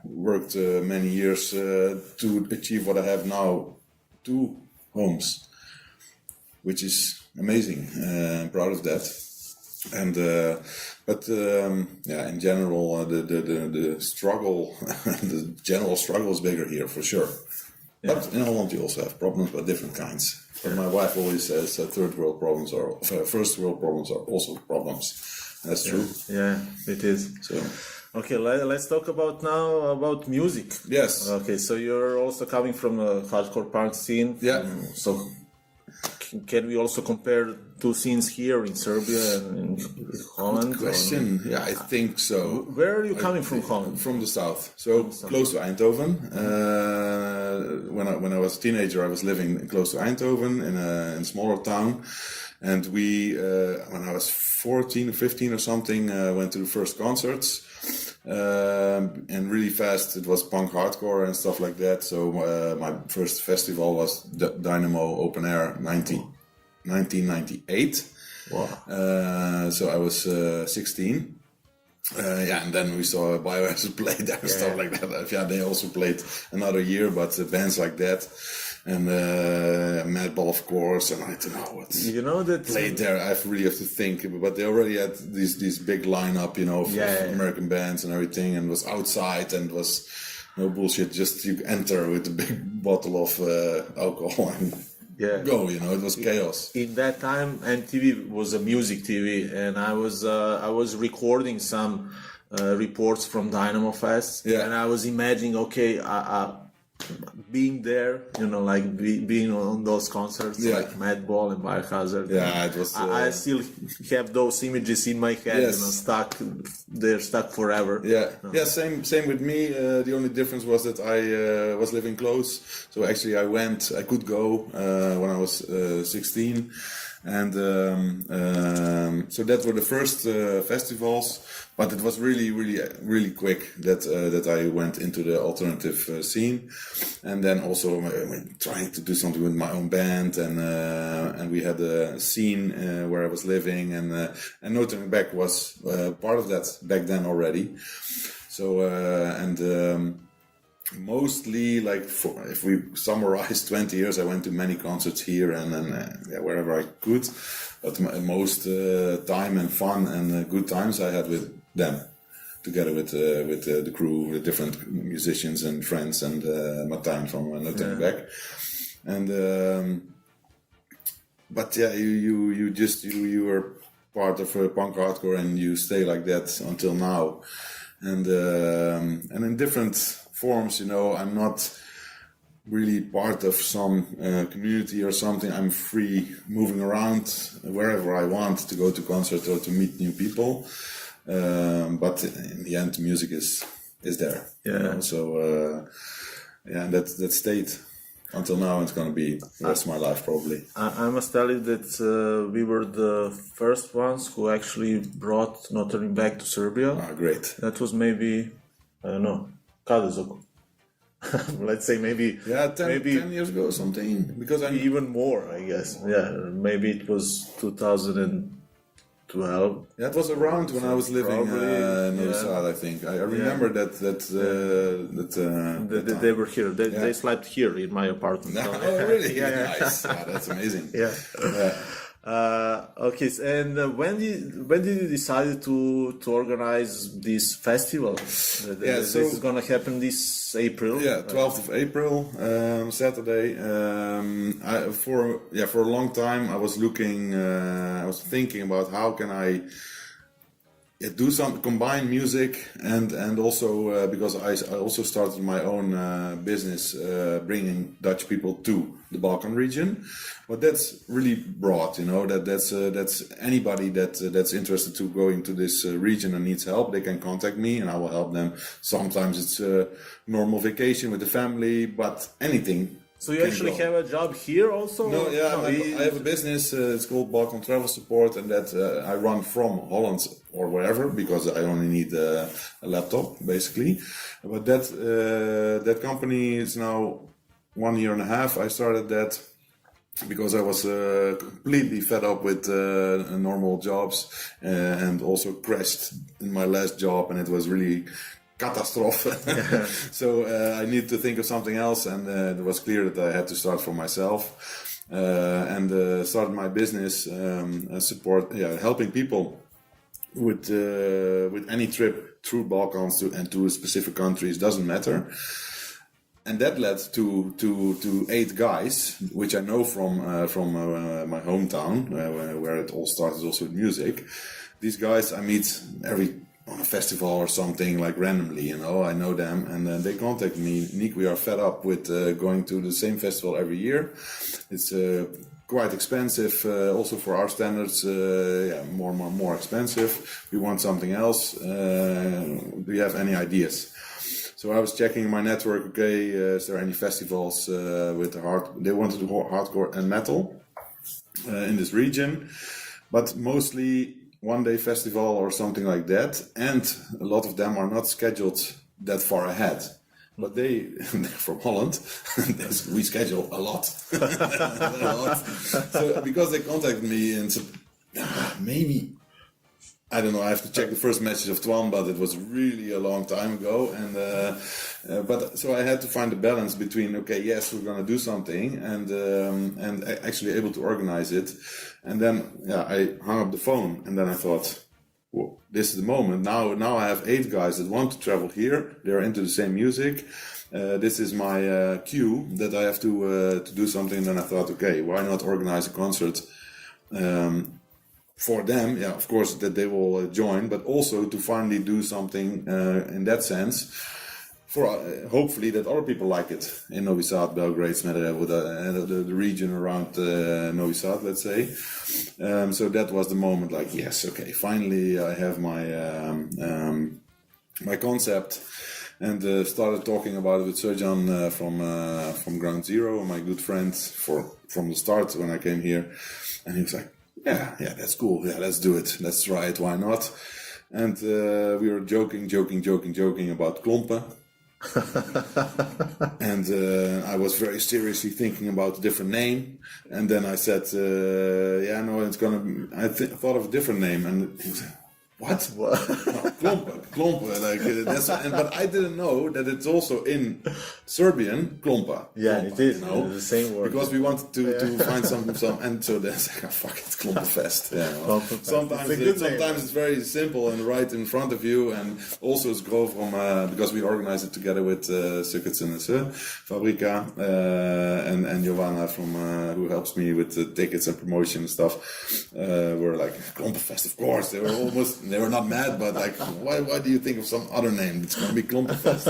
worked many years to achieve what I have now, 2 homes, which is amazing. I'm proud of that. And in general, the struggle, the general struggle is bigger here for sure. Yeah. But in Holland, you also have problems, but different kinds. But my wife always says third world problems are first world problems are also problems. That's true. Yeah, it is. So okay, let's talk about music. yes. Okay, so you're also coming from a hardcore punk scene. Yeah. So can we also compare 2 scenes here in Serbia and in Holland? Good question. Yeah, I think so. Where are you coming from, Holland? From the south, so close to Eindhoven. When I was a teenager, I was living close to Eindhoven in a smaller town, And we, when I was 14, 15 or something, went to the first concerts. And really fast, it was punk hardcore and stuff like that. So my first festival was Dynamo Open Air 1998. Wow. So I was 16. And then we saw Biohazard play there and stuff like that. Yeah, they also played another year, but bands like that. And Madball, of course, and I don't know what played there. I really have to think, but they already had this big lineup, of American bands and everything, and was outside and was no bullshit. Just you enter with a big bottle of alcohol and go. It was chaos. In that time, MTV was a music TV, and I was recording some reports from Dynamo Fest, and I was imagining, being there, being on those concerts, like Madball and Biohazard. Yeah, it was. I still have those images in my head, stuck. They're stuck forever. Yeah. Same with me. The only difference was that I was living close, so actually I could go when I was 16, and so that were the first festivals. But it was really, really, really quick that I went into the alternative scene, and then also trying to do something with my own band, and we had a scene where I was living, and No Turning Back was part of that back then already. So mostly, if we summarize 20 years, I went to many concerts here and wherever I could, but most time and fun and good times I had with them, together with the crew, with different musicians and friends, and Martijn from No Turning Back. And but you were part of punk hardcore, and you stay like that until now, and in different forms. I'm not really part of some community or something. I'm free moving around wherever I want to go to concerts or to meet new people. But in the end, music is there. So and that stayed until now. It's going to be the rest of my life probably. I must tell you that we were the first ones who actually brought No Turning Back to Serbia. Great. That was maybe, I don't know, let's say maybe 10 years ago or something, because I'm even more, I guess. Maybe it was 2012. It was around when I was living in Novom Sadu, I think. I remember that they were here. They slept here in my apartment. Oh, really? Nice. That's amazing. Okay, and when did you decide to organize this festival? This is gonna happen this April. 12th of April, Saturday. For a long time I was thinking about how can I do some combine music and also because I also started my own business bringing Dutch people to the Balkan region, but that's really broad, that's anybody that's interested to go into this region and needs help, they can contact me and I will help them. Sometimes it's a normal vacation with the family, but anything. So you actually have a job here also? No, I have a business. It's called Balkan Travel Support, and that I run from Holland or wherever because I only need a laptop, basically. But that company is now 1 year and a half. I started that because I was completely fed up with normal jobs and also crashed in my last job, and it was really catastrophe. So I needed to think of something else, and it was clear that I had to start for myself and started my business helping people with any trip through Balkans to specific countries, doesn't matter. And that led to 8 guys, which I know from my hometown, where it all started also with music. These guys I meet on a festival or something, like randomly, I know them, and then they contact me. Niek, we are fed up with going to the same festival every year. It's quite expensive, also for our standards, more expensive. We want something else. Do you have any ideas? So I was checking my network. Is there any festivals with they wanted to do hardcore and metal? in this region, but mostly one-day festival or something like that, and a lot of them are not scheduled that far ahead. But they're from Holland, we schedule a lot. A lot. So because they contacted me and said, maybe, I don't know, I have to check the first message of Twan, but it was really a long time ago. And but so I had to find a balance between, okay, yes, we're going to do something, and actually able to organize it. And then I hung up the phone, and then I thought, well, this is the moment. Now I have 8 guys that want to travel here. They're into the same music. This is my cue that I have to do something. And then I thought, okay, why not organize a concert for them? Yeah, of course, that they will join, but also to finally do something in that sense for hopefully that other people like it in Novi Sad, Belgrade, Smederevo, the region around Novi Sad, let's say. So that was the moment, like, yes, okay, finally I have my my concept, and started talking about it with Serjan from Ground Zero, my good friend from the start when I came here, and he was like, yeah, that's cool, yeah, let's do it, let's try it, why not? And we were joking about Klompen. And I was very seriously thinking about a different name, and then I said, it's gonna be, I thought of a different name, and he was like, what? No, Klompen, like that's. But I didn't know that it's also in Serbian Klompa. Yeah, Klompa, it is. You know? It's the same word. Because we wanted to find some, and so that's like, fuck it, Klompenfest. Yeah. Well, sometimes it's very simple and right in front of you, and also it's grow from because we organized it together with Sukkets and Fabrika and Giovanna from who helps me with the tickets and promotion and stuff. We're like Klompenfest, of course. They were not mad, but like, why do you think of some other name? It's going to be Klompenfest.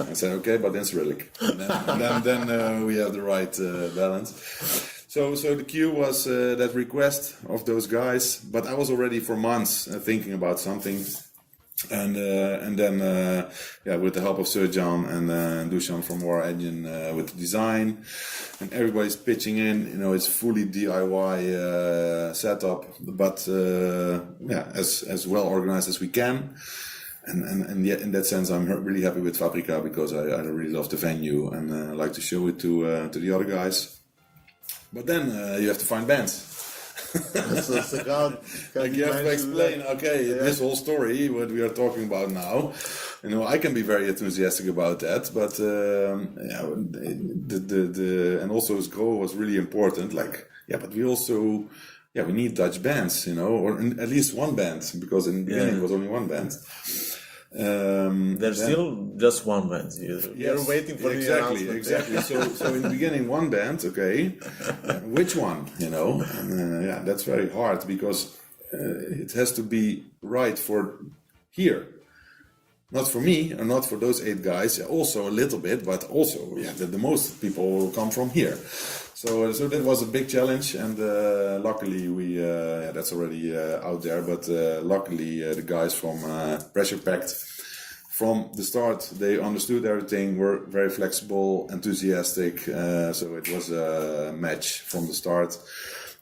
I said, okay, but in Cyrillic. And then we have the right balance. So the cue was that request of those guys, but I was already for months thinking about something. And then with the help of Serjan and Dusan from War Engine with the design, and everybody's pitching in. You know, it's fully DIY setup, but as well organized as we can. And yet, in that sense, I'm really happy with Fabrika because I really love the venue and I like to show it to the other guys. But then you have to find bands. Like you have to explain, this whole story, what we are talking about now. You know, I can be very enthusiastic about that, but and also his goal was really important. Like, but we also, we need Dutch bands, you know, or at least one band, because in the beginning it was only one band. There's still just one band. You're waiting for the announcement. Exactly. So in the beginning, one band, okay. Which one? You know, and that's very hard because it has to be right for here, not for me and not for those 8 guys. Also a little bit, but also the most people will come from here. So that was a big challenge, and luckily we that's already out there. But luckily the guys from Pressure Pact, from the start, they understood everything, were very flexible, enthusiastic. So it was a match from the start,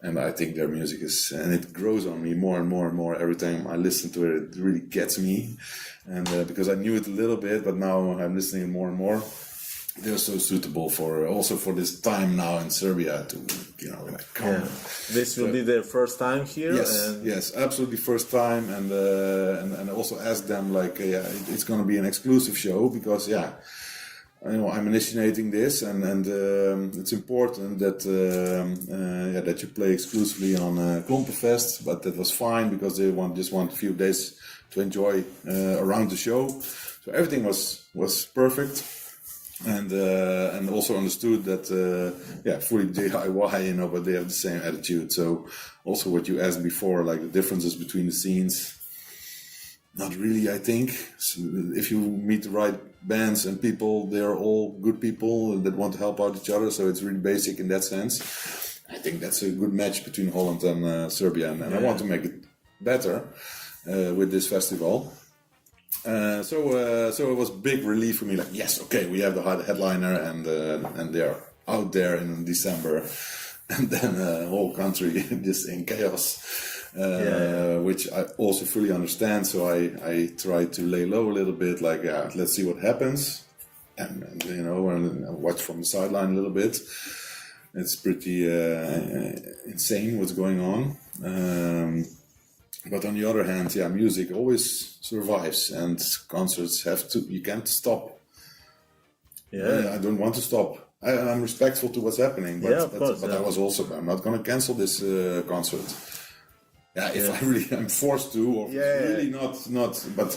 and I think their music and it grows on me more and more and more every time I listen to it. It really gets me, and because I knew it a little bit, but now I'm listening more and more. They're so suitable for this time now in Serbia to, come. Yeah. This will be their first time here. Yes, absolutely first time, and I also asked them it's going to be an exclusive show because I'm initiating this, and it's important that that you play exclusively on Klompenfest, but that was fine because they just want a few days to enjoy around the show. So everything was perfect. And also understood that fully DIY, but they have the same attitude. So also what you asked before, like the differences between the scenes, not really, I think. So if you meet the right bands and people, they're all good people that want to help out each other. So it's really basic in that sense. I think that's a good match between Holland and Serbia, and I want to make it better with this festival. So it was big relief for me. Like, yes, okay, we have the headliner, and they're out there in December, and then whole country just in chaos. Which I also fully understand. So I try to lay low a little bit, like, let's see what happens, and you know, and watch from the sideline a little bit. It's pretty insane what's going on. But on the other hand, music always survives, and concerts you can't stop. I don't want to stop. I'm respectful to what's happening, but I'm not going to cancel this concert. If I'm forced to, or really not. But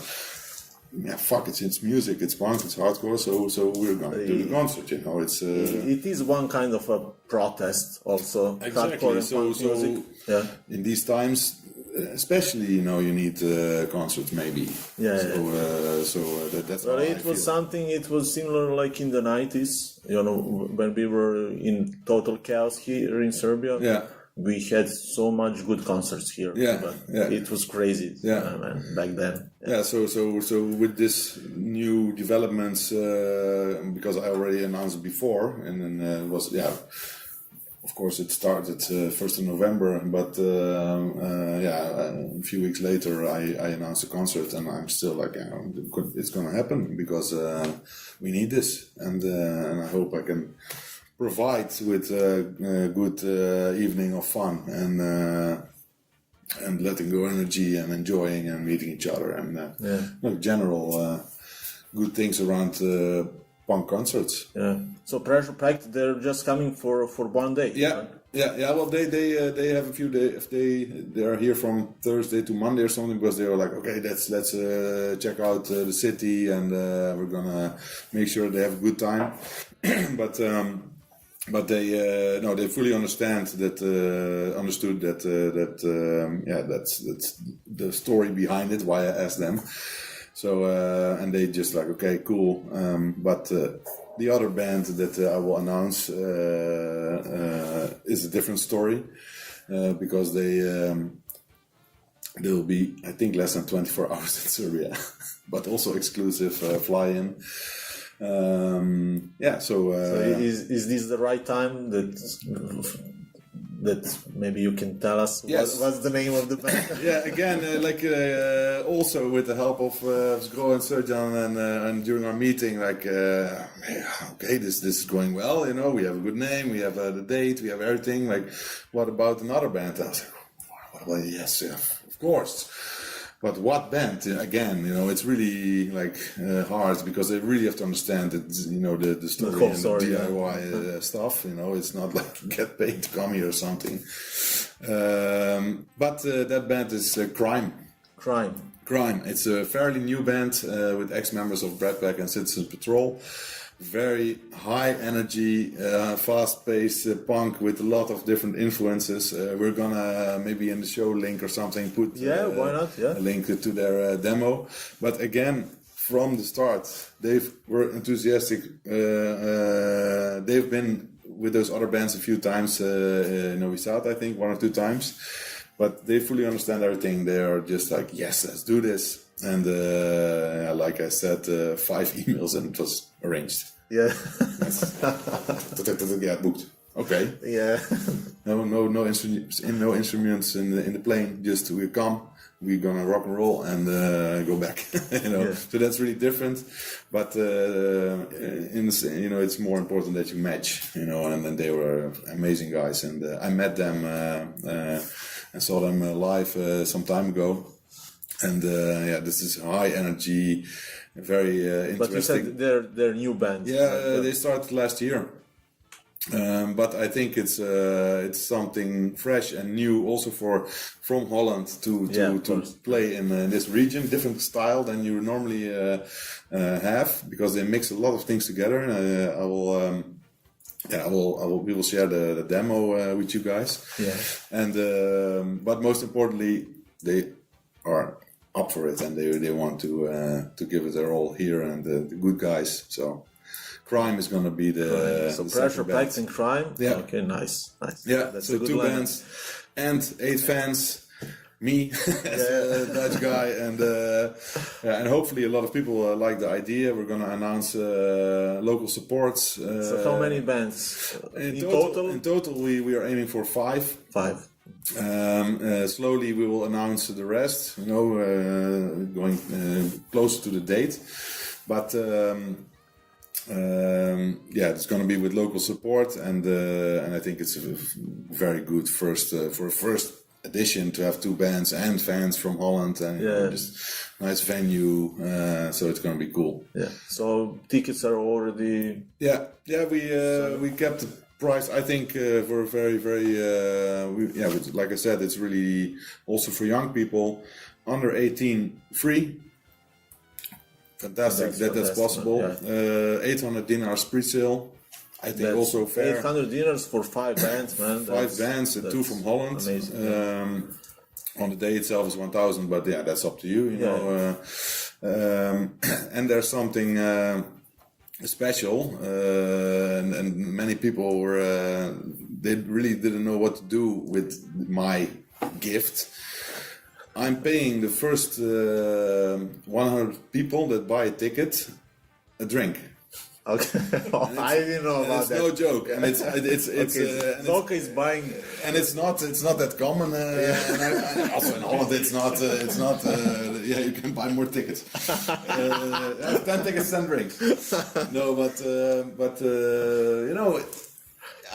fuck it, it's music, it's punk, it's hardcore. So we're going to do the concert. You know, it's it is one kind of a protest, also. Exactly. So in these times, especially, you know, you need concerts maybe. That's. Well, it was something. It was similar, like in the 90s. You know, when we were in total chaos here in Serbia. Yeah. We had so much good concerts here. It was crazy. Man, back then. So with this new developments, because I already announced before, and then it was of course it started 1st of November, but a few weeks later I announced a concert, and I'm still like, it's gonna happen because we need this, and I hope I can provide with a good evening of fun and letting go energy and enjoying and meeting each other and general good things around punk concerts. So Pressure Pact, they're just coming for one day. Well, they have a few days. They are here from Thursday to Monday or something, because they were like, okay, let's check out the city, and we're gonna make sure they have a good time. But they fully understood that's the story behind it, why I asked them. So and they just like, okay, cool. But the other band that I will announce is a different story, because they'll be, I think, less than 24 hours in Serbia, but also exclusive fly-in. So is this the right time that maybe you can tell us what's the name of the band? Again, also with the help of Zgro and Serjan, and during our meeting, okay, this is going well, you know, we have a good name, we have the date, we have everything, like, what about another band? I was like, well, yes, of course. But what band? Again, you know, it's really hard, because they really have to understand that, you know, the story and the DIY stuff. You know, it's not like get paid to come here or something. But that band is Crime. Crime. It's a fairly new band with ex-members of Pressure Pact and Citizen Patrol. Very high energy, fast-paced punk with a lot of different influences. We're gonna maybe in the show link or something put why not? A link to their demo. But again, from the start, they were enthusiastic. They've been with those other bands a few times in Novom Sadu, I think 1 or 2 times. But they fully understand everything. They are just like, yes, let's do this. And like I said, 5 emails and it was arranged. Booked. Okay. No instruments in the plane. Just we come, we're gonna rock and roll and go back. You know. So that's really different. But it's more important that you match. You know, and then they were amazing guys, and I met them and saw them live some time ago. And this is high energy, very interesting. But you said they're new band. They started last year. But I think it's something fresh and new also from Holland to play in this region, different style than you normally have, because they mix a lot of things together. We will share the demo with you guys. And but most importantly, they are up for it, and they want to give it their all here, and the good guys. So Crime is going to be the Pressure Pact and Crime. Yeah. Okay, nice. Yeah, That's so a good 2 lineup. bands and 8 fans. me as a Dutch guy, and hopefully a lot of people like the idea. We're going to announce local supports. So how many bands In total, we are aiming for 5. 5. Slowly we will announce the rest. Going closer to the date, but. It's going to be with local support, and I think it's a very good first for a first edition to have 2 bands and fans from Holland, and just nice venue. So it's going to be cool. Yeah. So tickets are already. We kept the price. I think for a very like I said, it's really also for young people under 18 free. Fantastic that's possible. 800 dinars pre-sale. I think that's also fair. 800 dinars for 5 bands, man. 5 bands, 2 from Holland. Amazing. On the day itself is 1,000, but that's up to you. You know. And there's something special, and many people were they really didn't know what to do with my gift. I'm paying the first 100 people that buy a ticket a drink. Okay, I didn't know about it's that. No joke, and it's Zoka is buying, and it's not that common. And also in Holland, it's not. You can buy more tickets. 10 tickets, 10 drinks. No, but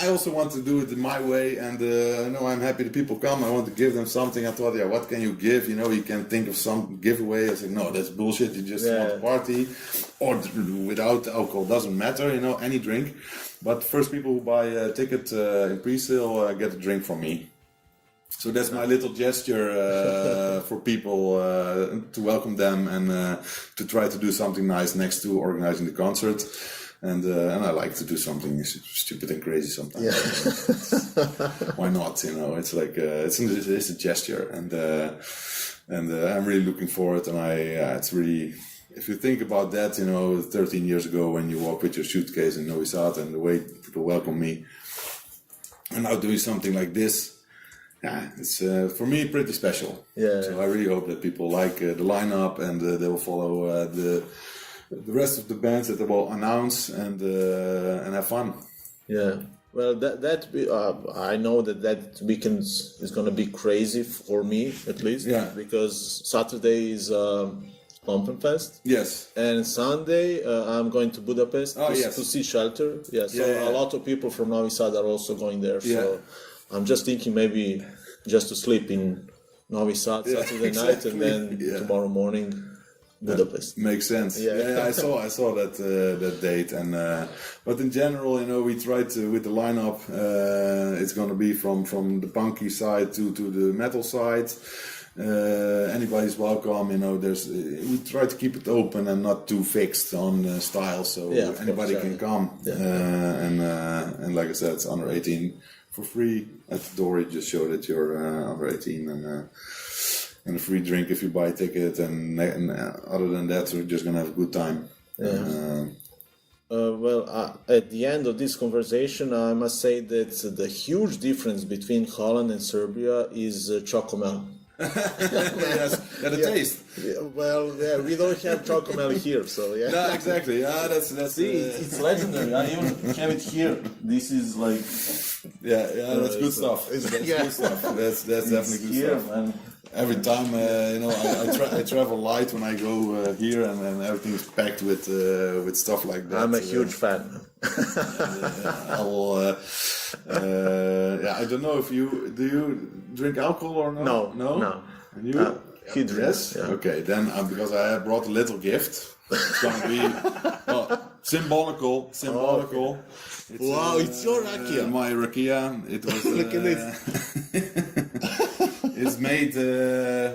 I also want to do it in my way, and I'm happy that people come. I want to give them something. I thought, what can you give? You can think of some giveaway. I said, no, that's bullshit. You just want to party, or without alcohol, doesn't matter. Any drink. But first, people who buy a ticket in pre-sale get a drink from me. So that's my little gesture for people to welcome them and to try to do something nice next to organizing the concert. And I like to do something stupid and crazy sometimes. Yeah. Why not? It's like it's a gesture, and I'm really looking forward. And it's really, if you think about that, 13 years ago when you walk with your suitcase in Novom Sadu and the way people welcome me, and now doing something like this, it's for me pretty special. Yeah. So I really hope that people like the lineup, and they will follow the rest of the bands that they will announce and have fun. Yeah. Well, I know that weekend is going to be crazy for me, at least. Yeah. Because Saturday is Klompenfest. Yes. And Sunday I'm going to Budapest to see Shelter. Yeah. So a lot of people from Novom Sadu are also going there. So I'm just thinking maybe just to sleep in Novom Sadu Saturday night, and then tomorrow morning Budapest. Makes sense. Yeah, I saw that date, and but in general, we tried to, with the lineup. It's going to be from the punky side to the metal side. Anybody's welcome. We try to keep it open and not too fixed on style, so anybody can come. And like I said, it's under 18 for free at the door. You just show that you're under 18, and a free drink if you buy a ticket, and other than that, we're just gonna have a good time. At the end of this conversation, I must say that the huge difference between Holland and Serbia is chocomel. Yes, the taste. We don't have chocomel here, so No, exactly. That's it's legendary. I even have it here. This is like that's good stuff. That's good stuff. That's definitely good here, stuff. Man. Every time, I travel light when I go here, and everything is packed with stuff like that. I'm a huge fan. I will. I don't know if you drink alcohol or not. No. And you? He drinks. Yes. Yeah. Okay, then because I brought a little gift, it's gonna be symbolical. Wow, it's your rakia. My rakia. It was. Look at this. It's made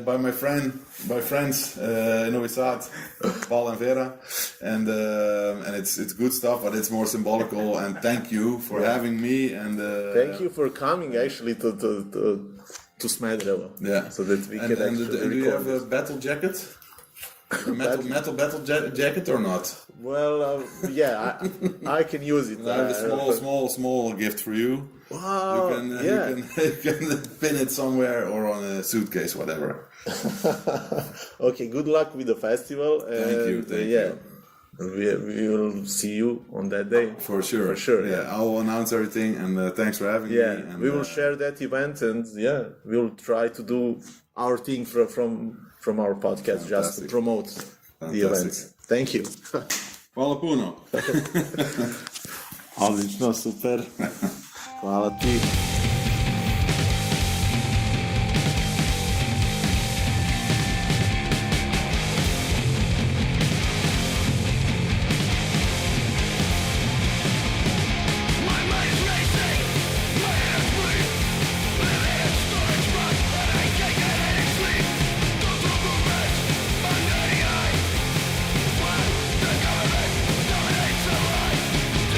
by friends in Novom Sadu, Paul and Vera, and it's good stuff, but it's more symbolical. And thank you for having me, and thank you for coming actually to Smederevo. Yeah, so that we can actually. Do you have a battle jacket? Metal battle jacket or not? Well, yeah, I can use it. I have a small gift for you. Wow, You can pin it somewhere or on a suitcase, whatever. Okay, good luck with the festival. Thank you. We will see you on that day. For sure. For sure, Yeah, yeah. I will announce everything, and thanks for having me. And, we will share that event, and we'll try to do our thing from our podcast, just to Fantastic. promote the event. Thank you. Hvala puno. Odlično, super. Hvala ti.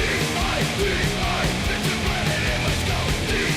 D-I-V-I, it's embedded in my skull.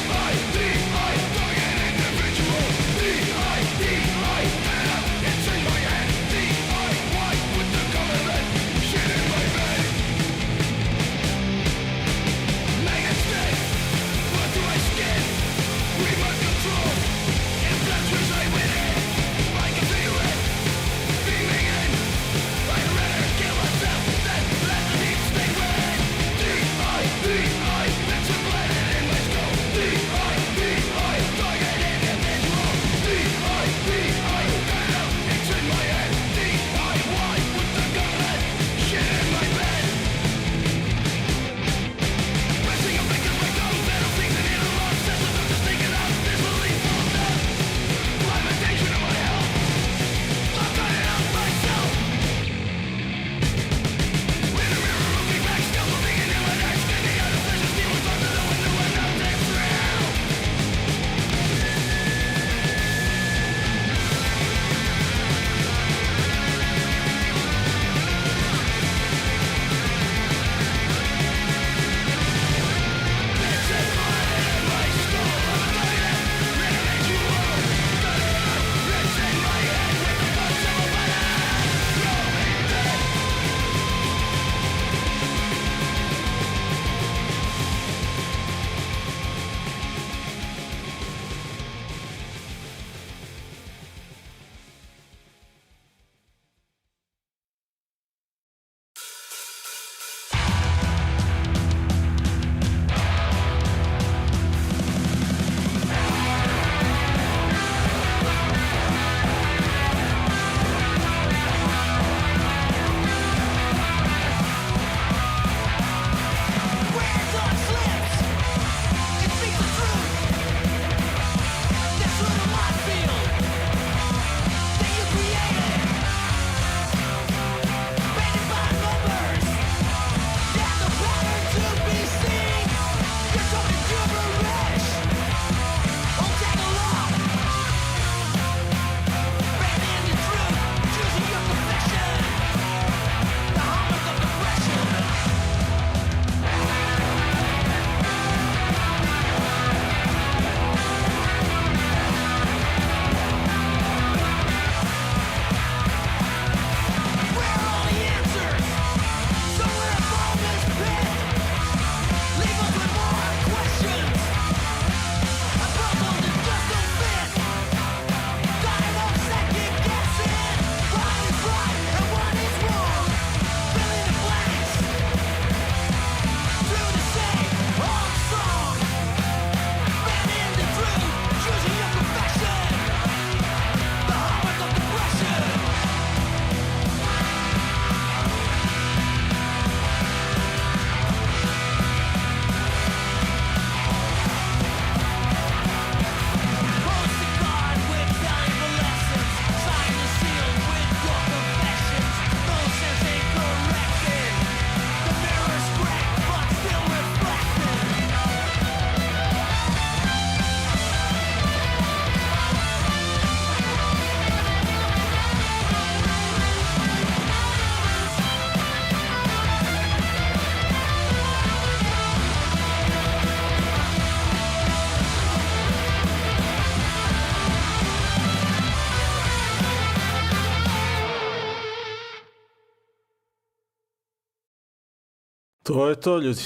To je to, ljudi.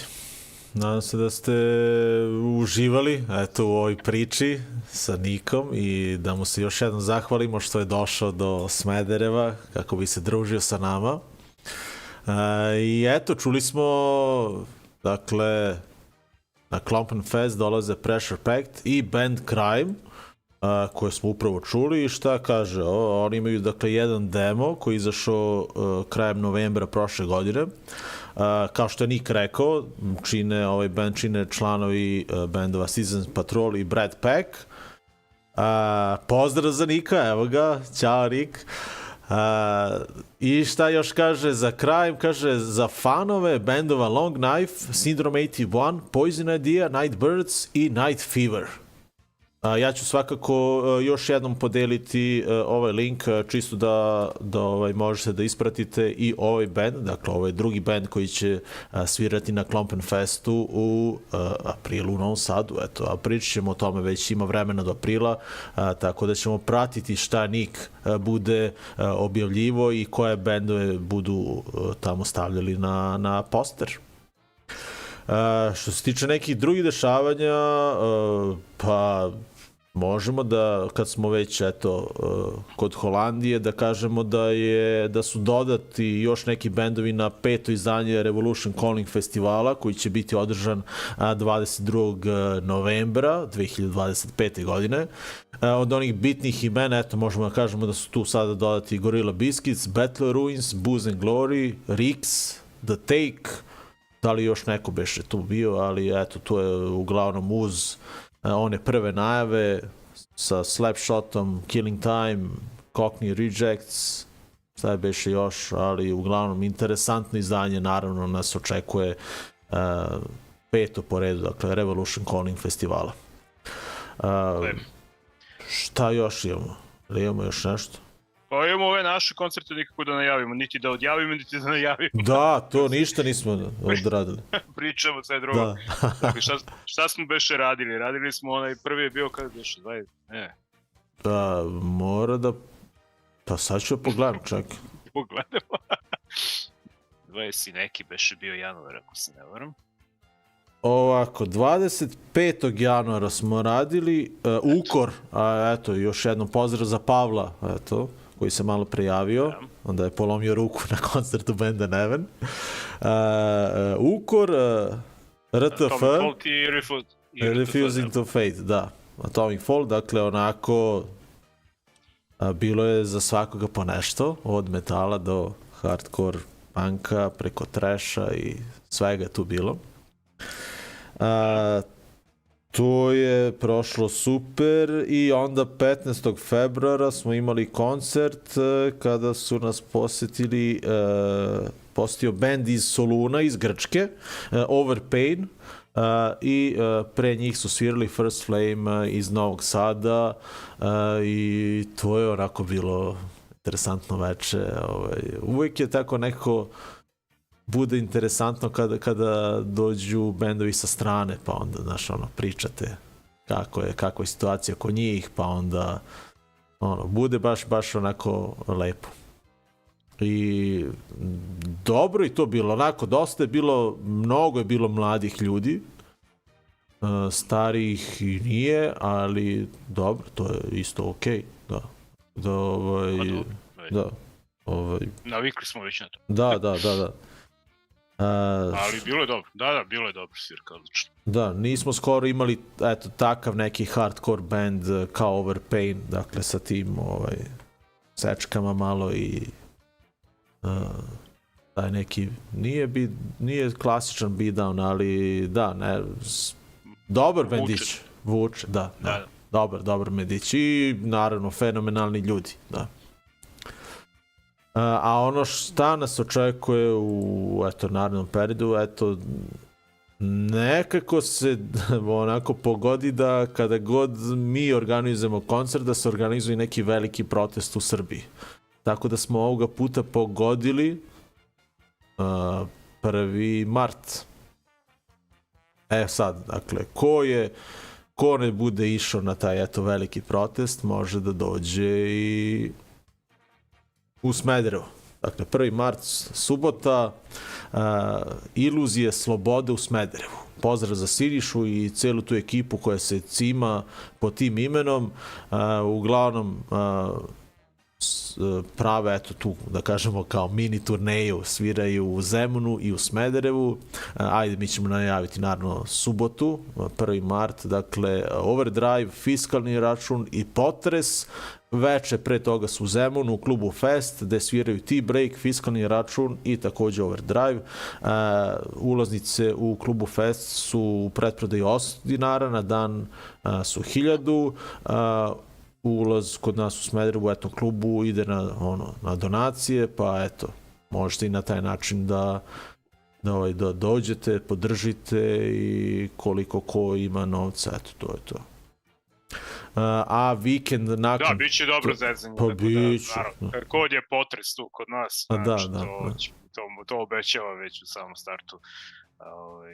Nadam se da ste uživali eto, u ovoj priči sa Nikom i da mu se još jednom zahvalimo što je došao do Smedereva kako bi se družio sa nama. I eto, čuli smo, dakle, na Klompenfest dolaze Pressure Pact i band Crime, koje smo upravo čuli i šta kaže, oni imaju dakle jedan demo koji je izašao krajem novembra prošle godine. Kao što je Niek rekao, ovaj band čine članovi bendova Season Patrol i Brad Pack. Pozdrav za Nika, evo ga, ćao Niek. I šta još kaže za Crime, kaže za fanove bendova Long Knife, Syndrome 81, Poison Idea, Nightbirds i Night Fever. Ja ću svakako još jednom podeliti ovaj link čisto da možete da ispratite i ovaj band, dakle ovaj drugi band koji će svirati na Klompenfestu u aprilu u Novom Sadu. Eto, a pričat ćemo o tome, već ima vremena do aprila, tako da ćemo pratiti šta Niek bude objavljivo i koje bendove budu tamo stavljali na poster. Što se tiče nekih drugih dešavanja, pa možemo da, kad smo već eto kod Holandije, da kažemo da su dodati još neki bendovi na 5. izdanje Revolution Calling festivala koji će biti održan 22. novembra 2025. godine. Od onih bitnih imena, eto možemo da kažemo da su tu sada dodati Gorilla Biscuits, Battle Ruins, Booze and Glory, Rix, The Take, da li još neko beše tu bio, ali eto, to je uglavnom uz one prve najave sa Slapshotom, Killing Time, Cockney Rejects, šta je beše još, ali uglavnom interesantno izdanje, naravno nas očekuje 5. po redu, dakle Revolution Calling festivala. Šta još imamo? Imamo još nešto? Pa imamo ove naše koncerte nikako da najavimo, niti da odjavimo, niti da najavimo. Da, to ništa nismo odradili. Pričamo sve drugo. Da. Dakle, šta smo beše radili? Radili smo onaj prvi je bio kada beše, mora da... Pa sad ću pogledam čak. Pogledamo. 20 neki beše bio januar, ako se ne varam. Ovako, 25. januara smo radili Ukor, a eto, još jednom pozdrav za Pavla, eto, koji se malo prijavio, onda je polomio ruku na koncertu benda Neven. Ukor, RTF, Refusing to Fate, da, Atomic Fall, dakle onako bilo je za svakoga po nešto, od metala do hardcore punka, preko trasha i svega tu bilo. To je prošlo super i onda 15. februara smo imali koncert kada su nas posjetio band iz Soluna, iz Grčke, Overpain, i pre njih su svirali First Flame iz Novog Sada i to je onako bilo interesantno veče. Uvijek je tako nekako bude interesantno kada dođu bendovi sa strane, pa onda, znaš, pričate kako je situacija kod njih, pa onda bude baš onako lepo. I dobro je to bilo, onako dosta je bilo, mnogo je bilo mladih ljudi, starijih i nije, ali dobro, to je isto okej, da. Navikli smo već na to. Da. Ali bilo je dobro, bilo je dobro svirka, odlično. Da, nismo skoro imali eto takav neki hardcore band kao Overpain, dakle sa tim sečkama malo i taj neki, nije klasičan beatdown, ali da, ne, dobar bendić, vuče, da. Dobar bendić i naravno fenomenalni ljudi, da. A ono šta nas očekuje u narednom periodu, nekako se onako pogodi da kada god mi organizujemo koncert, da se organizuje neki veliki protest u Srbiji. Tako da smo ovoga puta pogodili 1. mart. Sad, dakle, ko ne bude išao na taj veliki protest, može da dođe i u Smederevo. Dakle, 1. mart, subota, iluzije slobode u Smederevu. Pozdrav za Sirišu i celu tu ekipu koja se cima pod tim imenom. Uglavnom, prave, eto tu, da kažemo, kao mini turneju, sviraju u Zemunu i u Smederevu. Ajde, mi ćemo najaviti, naravno, subotu, 1. mart, dakle, overdrive, fiskalni račun i potres. Veče pre toga su u Zemunu, u klubu Fest, gde sviraju T-break, fiskalni račun i takođe overdrive. Ulaznice u klubu Fest su u pretprodaji 8 dinara, na dan su 1000. Ulaz kod nas u Smederevu, eto, klubu ide na donacije, pa eto, možete i na taj način da dođete, podržite i koliko ko ima novca, eto, to je to. A vikend nakon... Da, bit će dobro zezanje. Pa biće. Kad god je potres tu kod nas, to obećava već u samom startu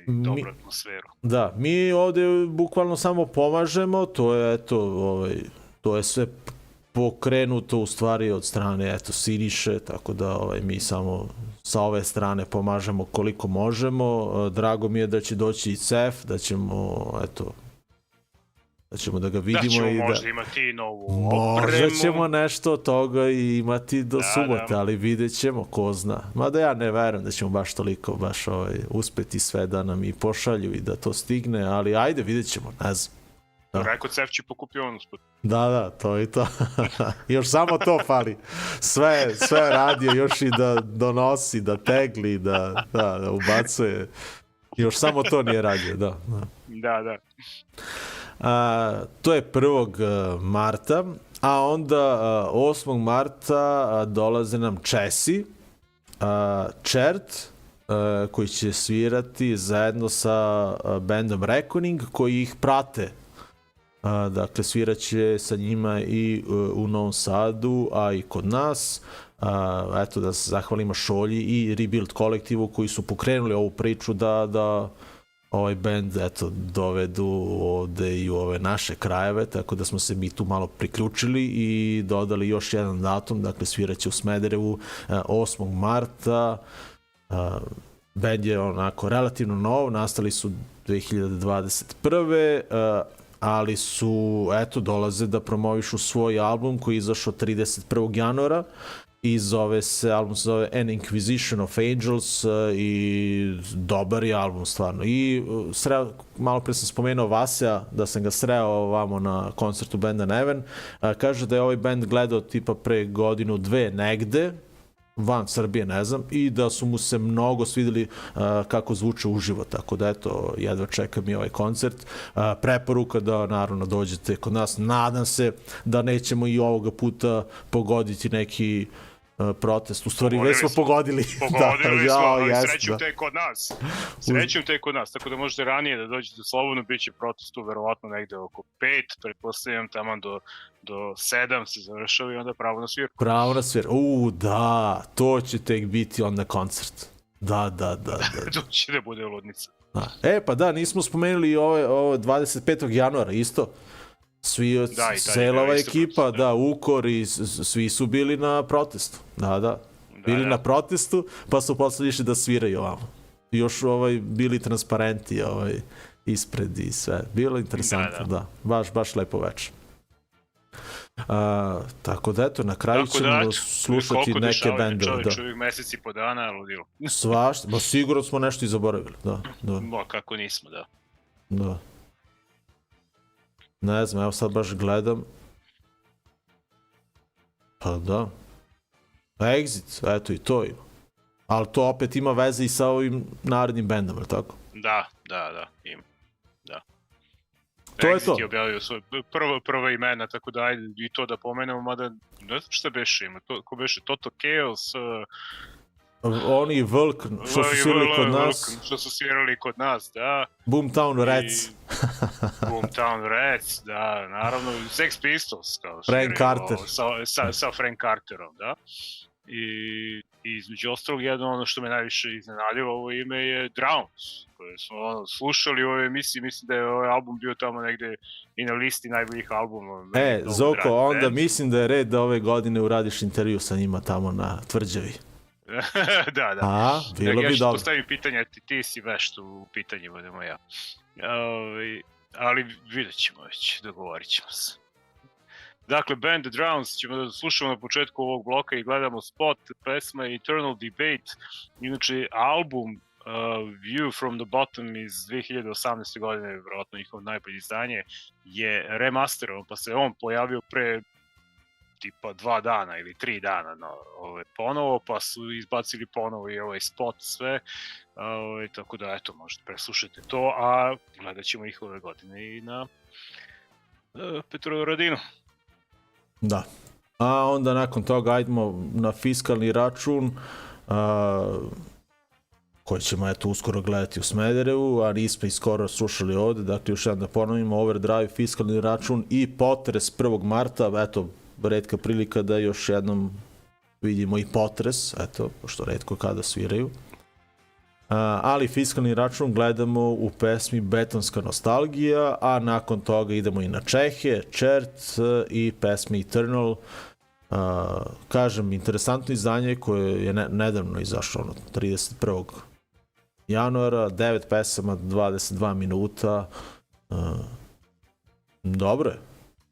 dobru atmosferu. Da, mi ovde bukvalno samo pomažemo, to je, eto, to je sve pokrenuto u stvari od strane, eto, Siriše, tako da mi samo sa ove strane pomažemo koliko možemo. Drago mi je da će doći i CEF, da ćemo, eto, da ćemo da ga vidimo. Da ćemo i možda imati novu opremu. Možda ćemo nešto od toga i imati do subote, ali vidjet ćemo, ko zna. Mada ja ne verujem da ćemo baš toliko uspeti sve da nam i pošalju i da to stigne, ali ajde, vidjet ćemo, ne znam. Da. Rekao CEF će pokupio on usput. Da, to i to. Još samo to fali. Sve radio, još i da donosi, da tegli, da ubacuje. Još samo to nije radio, da. Da. To je 1. marta, a onda 8. marta dolaze nam Česi, Čert, koji će svirati zajedno sa bandom Reckoning, koji ih prate. Dakle, sviraće sa njima i u Novom Sadu, a i kod nas. Eto, da se zahvalimo Šolji i Rebuild kolektivu koji su pokrenuli ovu priču da ovaj band, eto, dovedu ovde i u ove naše krajeve, tako da smo se mi tu malo priključili i dodali još jedan datum, dakle, sviraće u Smederevu 8. marta. Band je onako relativno nov, nastali su 2021. Ali su, eto, dolaze da promovišu svoj album koji je izašao 31. januara i album se zove An Inquisition of Angels i dobar je album stvarno. I malo pre sam spomenuo Vasija, da sam ga sreo ovamo na koncertu benda Neven, kaže da je ovaj band gledao tipa pre godinu, dve negde, van Srbije, ne znam, i da su mu se mnogo svideli kako zvuče uživo, tako da eto, jedva čekam i ovaj koncert. Preporuka da naravno dođete kod nas, nadam se da nećemo i ovoga puta pogoditi neki protest, u stvari već smo pogodili. Pogodili smo, srećem te kod nas. Srećem te kod nas, tako da možete ranije da dođete slobodno, bit će protest tu verovatno negde oko 5, pretpostavljam tamo do 7 se završava i onda pravo na svirku. Pravo na svirku, da, to će tek biti onda koncert. Da. To će da bude ludnica. Pa da, nismo spomenuli ovo 25. januara isto. Cela ova ekipa, da, Ukor i svi su bili na protestu. Da. Bili na protestu, pa su posle išli da sviraju ovamo. Još bili transparenti ispred i sve. Bilo interesantno, da. Baš lepo večer. Tako da, eto, na kraju ćemo slušati neke bendove. Čovjek meseci po dana, ludilo. Svašta, sigurno smo nešto i zaboravili, da. Kako nismo, da. Da. Ne znam, evo sad baš gledam. Pa da. Exit, eto i to ima. Ali to opet ima veze i sa ovim narednim bendom, je li tako? Da, ima. Da. To je to. Exit je objavio svoje prva imena, tako da ajde i to da pomenemo, mada ne znam šta beše ima. Ko beše? Toto Chaos... Oni Vulcan, što su svirali kod nas. Što su svirali kod nas, da. Boomtown Rats. Boomtown Rats, da, naravno, Sex Pistols. Frank Carter. Sa Frank Carterom, da. I između ostalog, jedno ono što me najviše iznenadilo ovo ime je Drowns, koje smo slušali u ovoj emisiji, mislim da je ovaj album bio tamo negde i na listi najboljih albuma. Zoko, onda mislim da je red da ove godine uradiš intervju sa njima tamo na Tvrđavi. Da. A, bilo Ja bi ću dobro. postavim pitanje, ti si vešt u pitanjima, nema ja. Ali vidjet ćemo već, dogovorit ćemo se. Dakle, Band the Drowns ćemo da slušamo na početku ovog bloka i gledamo spot, pesma Eternal Debate, inače album View from the Bottom iz 2018. godine, vjerojatno njihovo najbolje izdanje, je remasterovan, pa se on pojavio pre tipa 2 dana ili 3 dana ponovo, pa su izbacili ponovo i ovaj spot sve, tako da eto, možete preslušati to, a gledat ćemo ih ove godine i na Petrovaradinu. Da. A onda nakon toga ajdemo na fiskalni račun, koji ćemo eto uskoro gledati u Smederevu, a nismo i skoro slušali ovde, dakle još jedan da ponovimo, Overdrive, fiskalni račun i potres 1. marta, eto, retka prilika da još jednom vidimo i potres, eto, pošto retko kada sviraju. Ali fiskalni račun gledamo u pesmi Betonska nostalgija, a nakon toga idemo i na Čehe, Čert i pesmi Eternal. Kažem, interesantno izdanje koje je nedavno izašlo, 31. januara, 9 pesama, 22 minuta. Dobro je,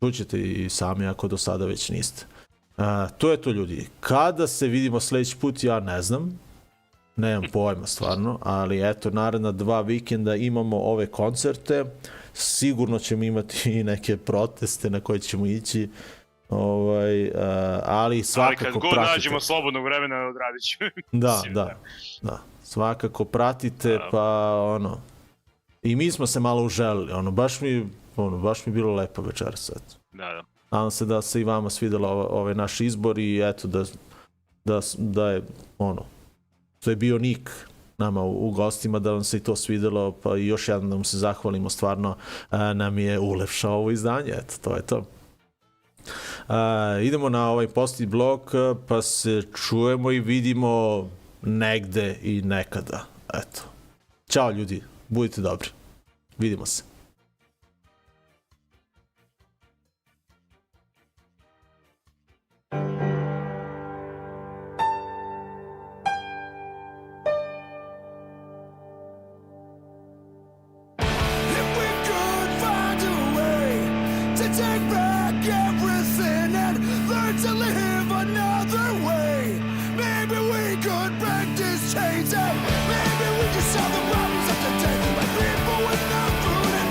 čućete i sami ako do sada već niste. To je to, ljudi. Kada se vidimo sledeći put, ja ne znam. Nemam pojma stvarno, ali eto, naredna 2 vikenda imamo ove koncerte. Sigurno ćemo imati i neke proteste na koje ćemo ići. Ali svakako ali kad god pratite. nađemo slobodnog vremena, odradit ću. Da. Svakako pratite, pa i mi smo se malo uželili, baš mi bilo lepo večeras. Da. Nadam se da se i vama svidela ovaj naš izbor i eto da je to je bio Niek nama u gostima, da vam se i to svidelo, pa i još jednom da mu se zahvalimo, stvarno nam je ulepšao ovo izdanje, eto, to je to. Idemo na ovaj posljednji blok, pa se čujemo i vidimo negde i nekada, eto. Ćao ljudi, budite dobri, vidimo se. To live another way. Maybe we could break these chains out. Maybe we could solve the problems of today, like people with no food and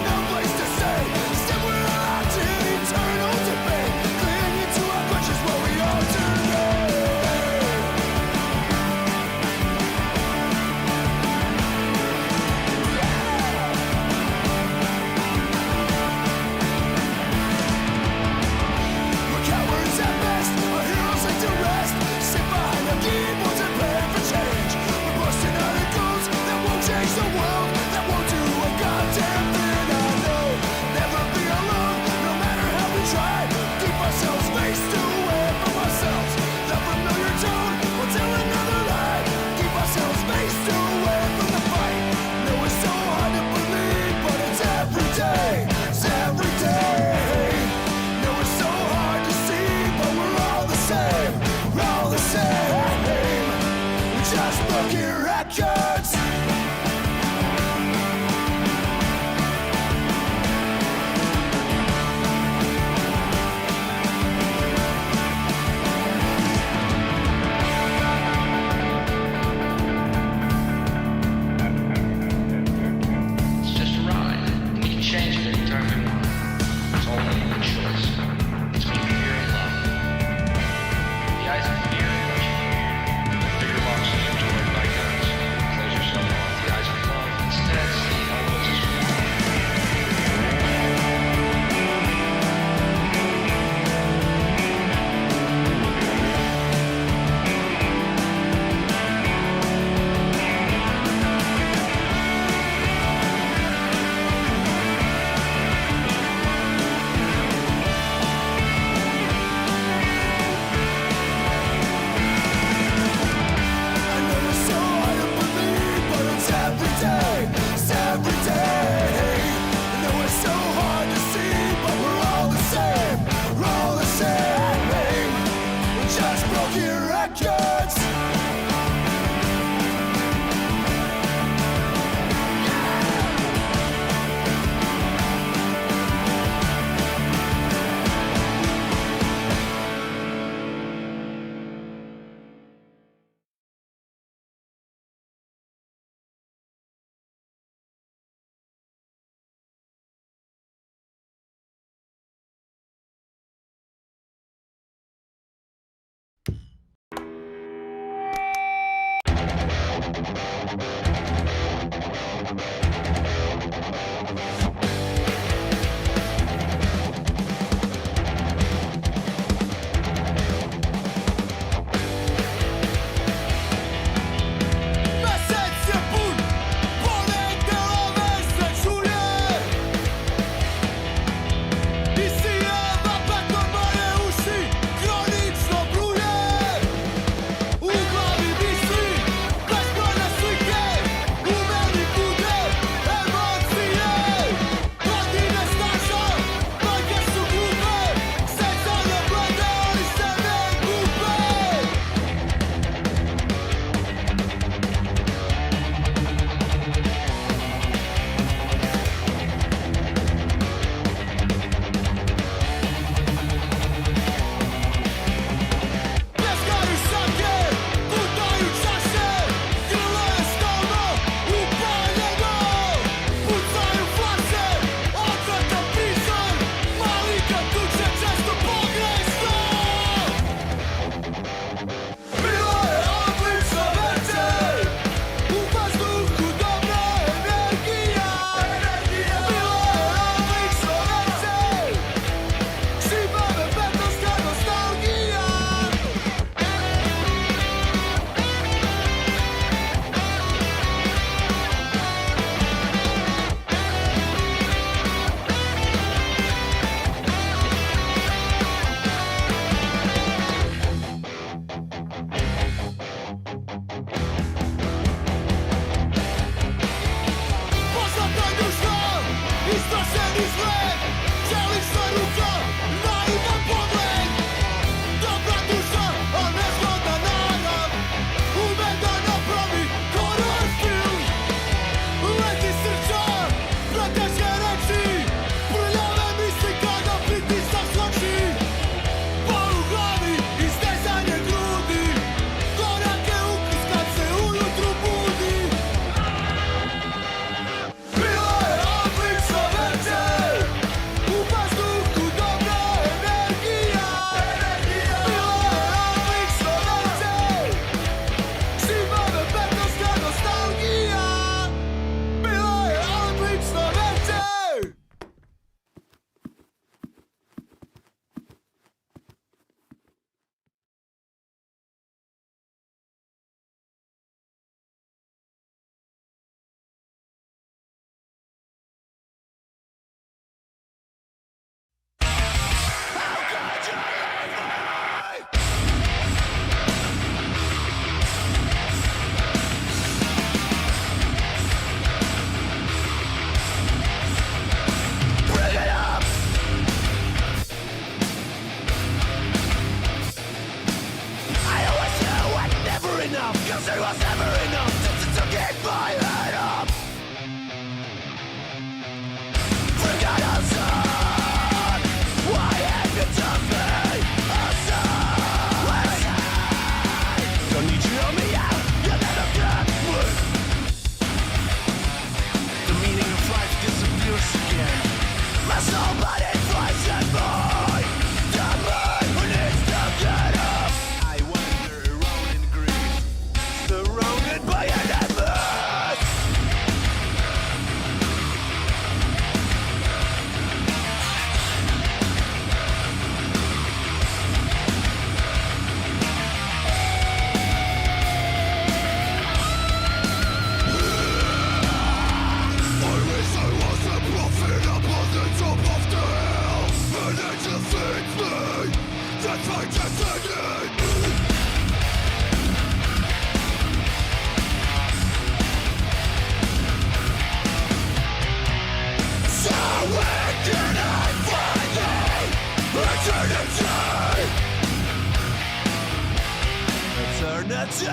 eternity.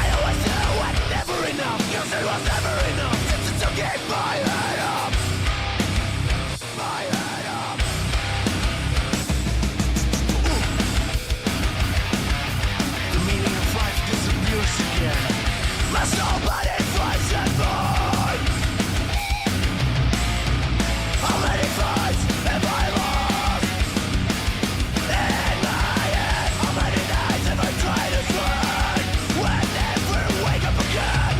I always knew it never enough, 'cause it was never enough just to keep my head up. My head up. The meaning of life disappears again. My soul body finds that void. How many fights have I lost? In my head, how many nights have I tried to sleep? Will never wake up again.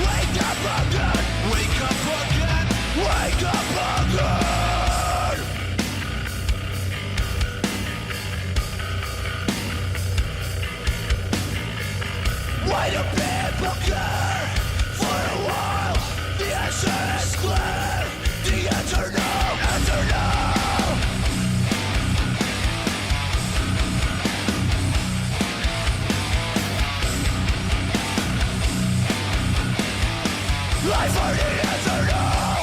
Wake up again. Wake up again. Wake up again. Why do people care? For a while, the answer is clear. The eternal, eternal. Life for the eternal.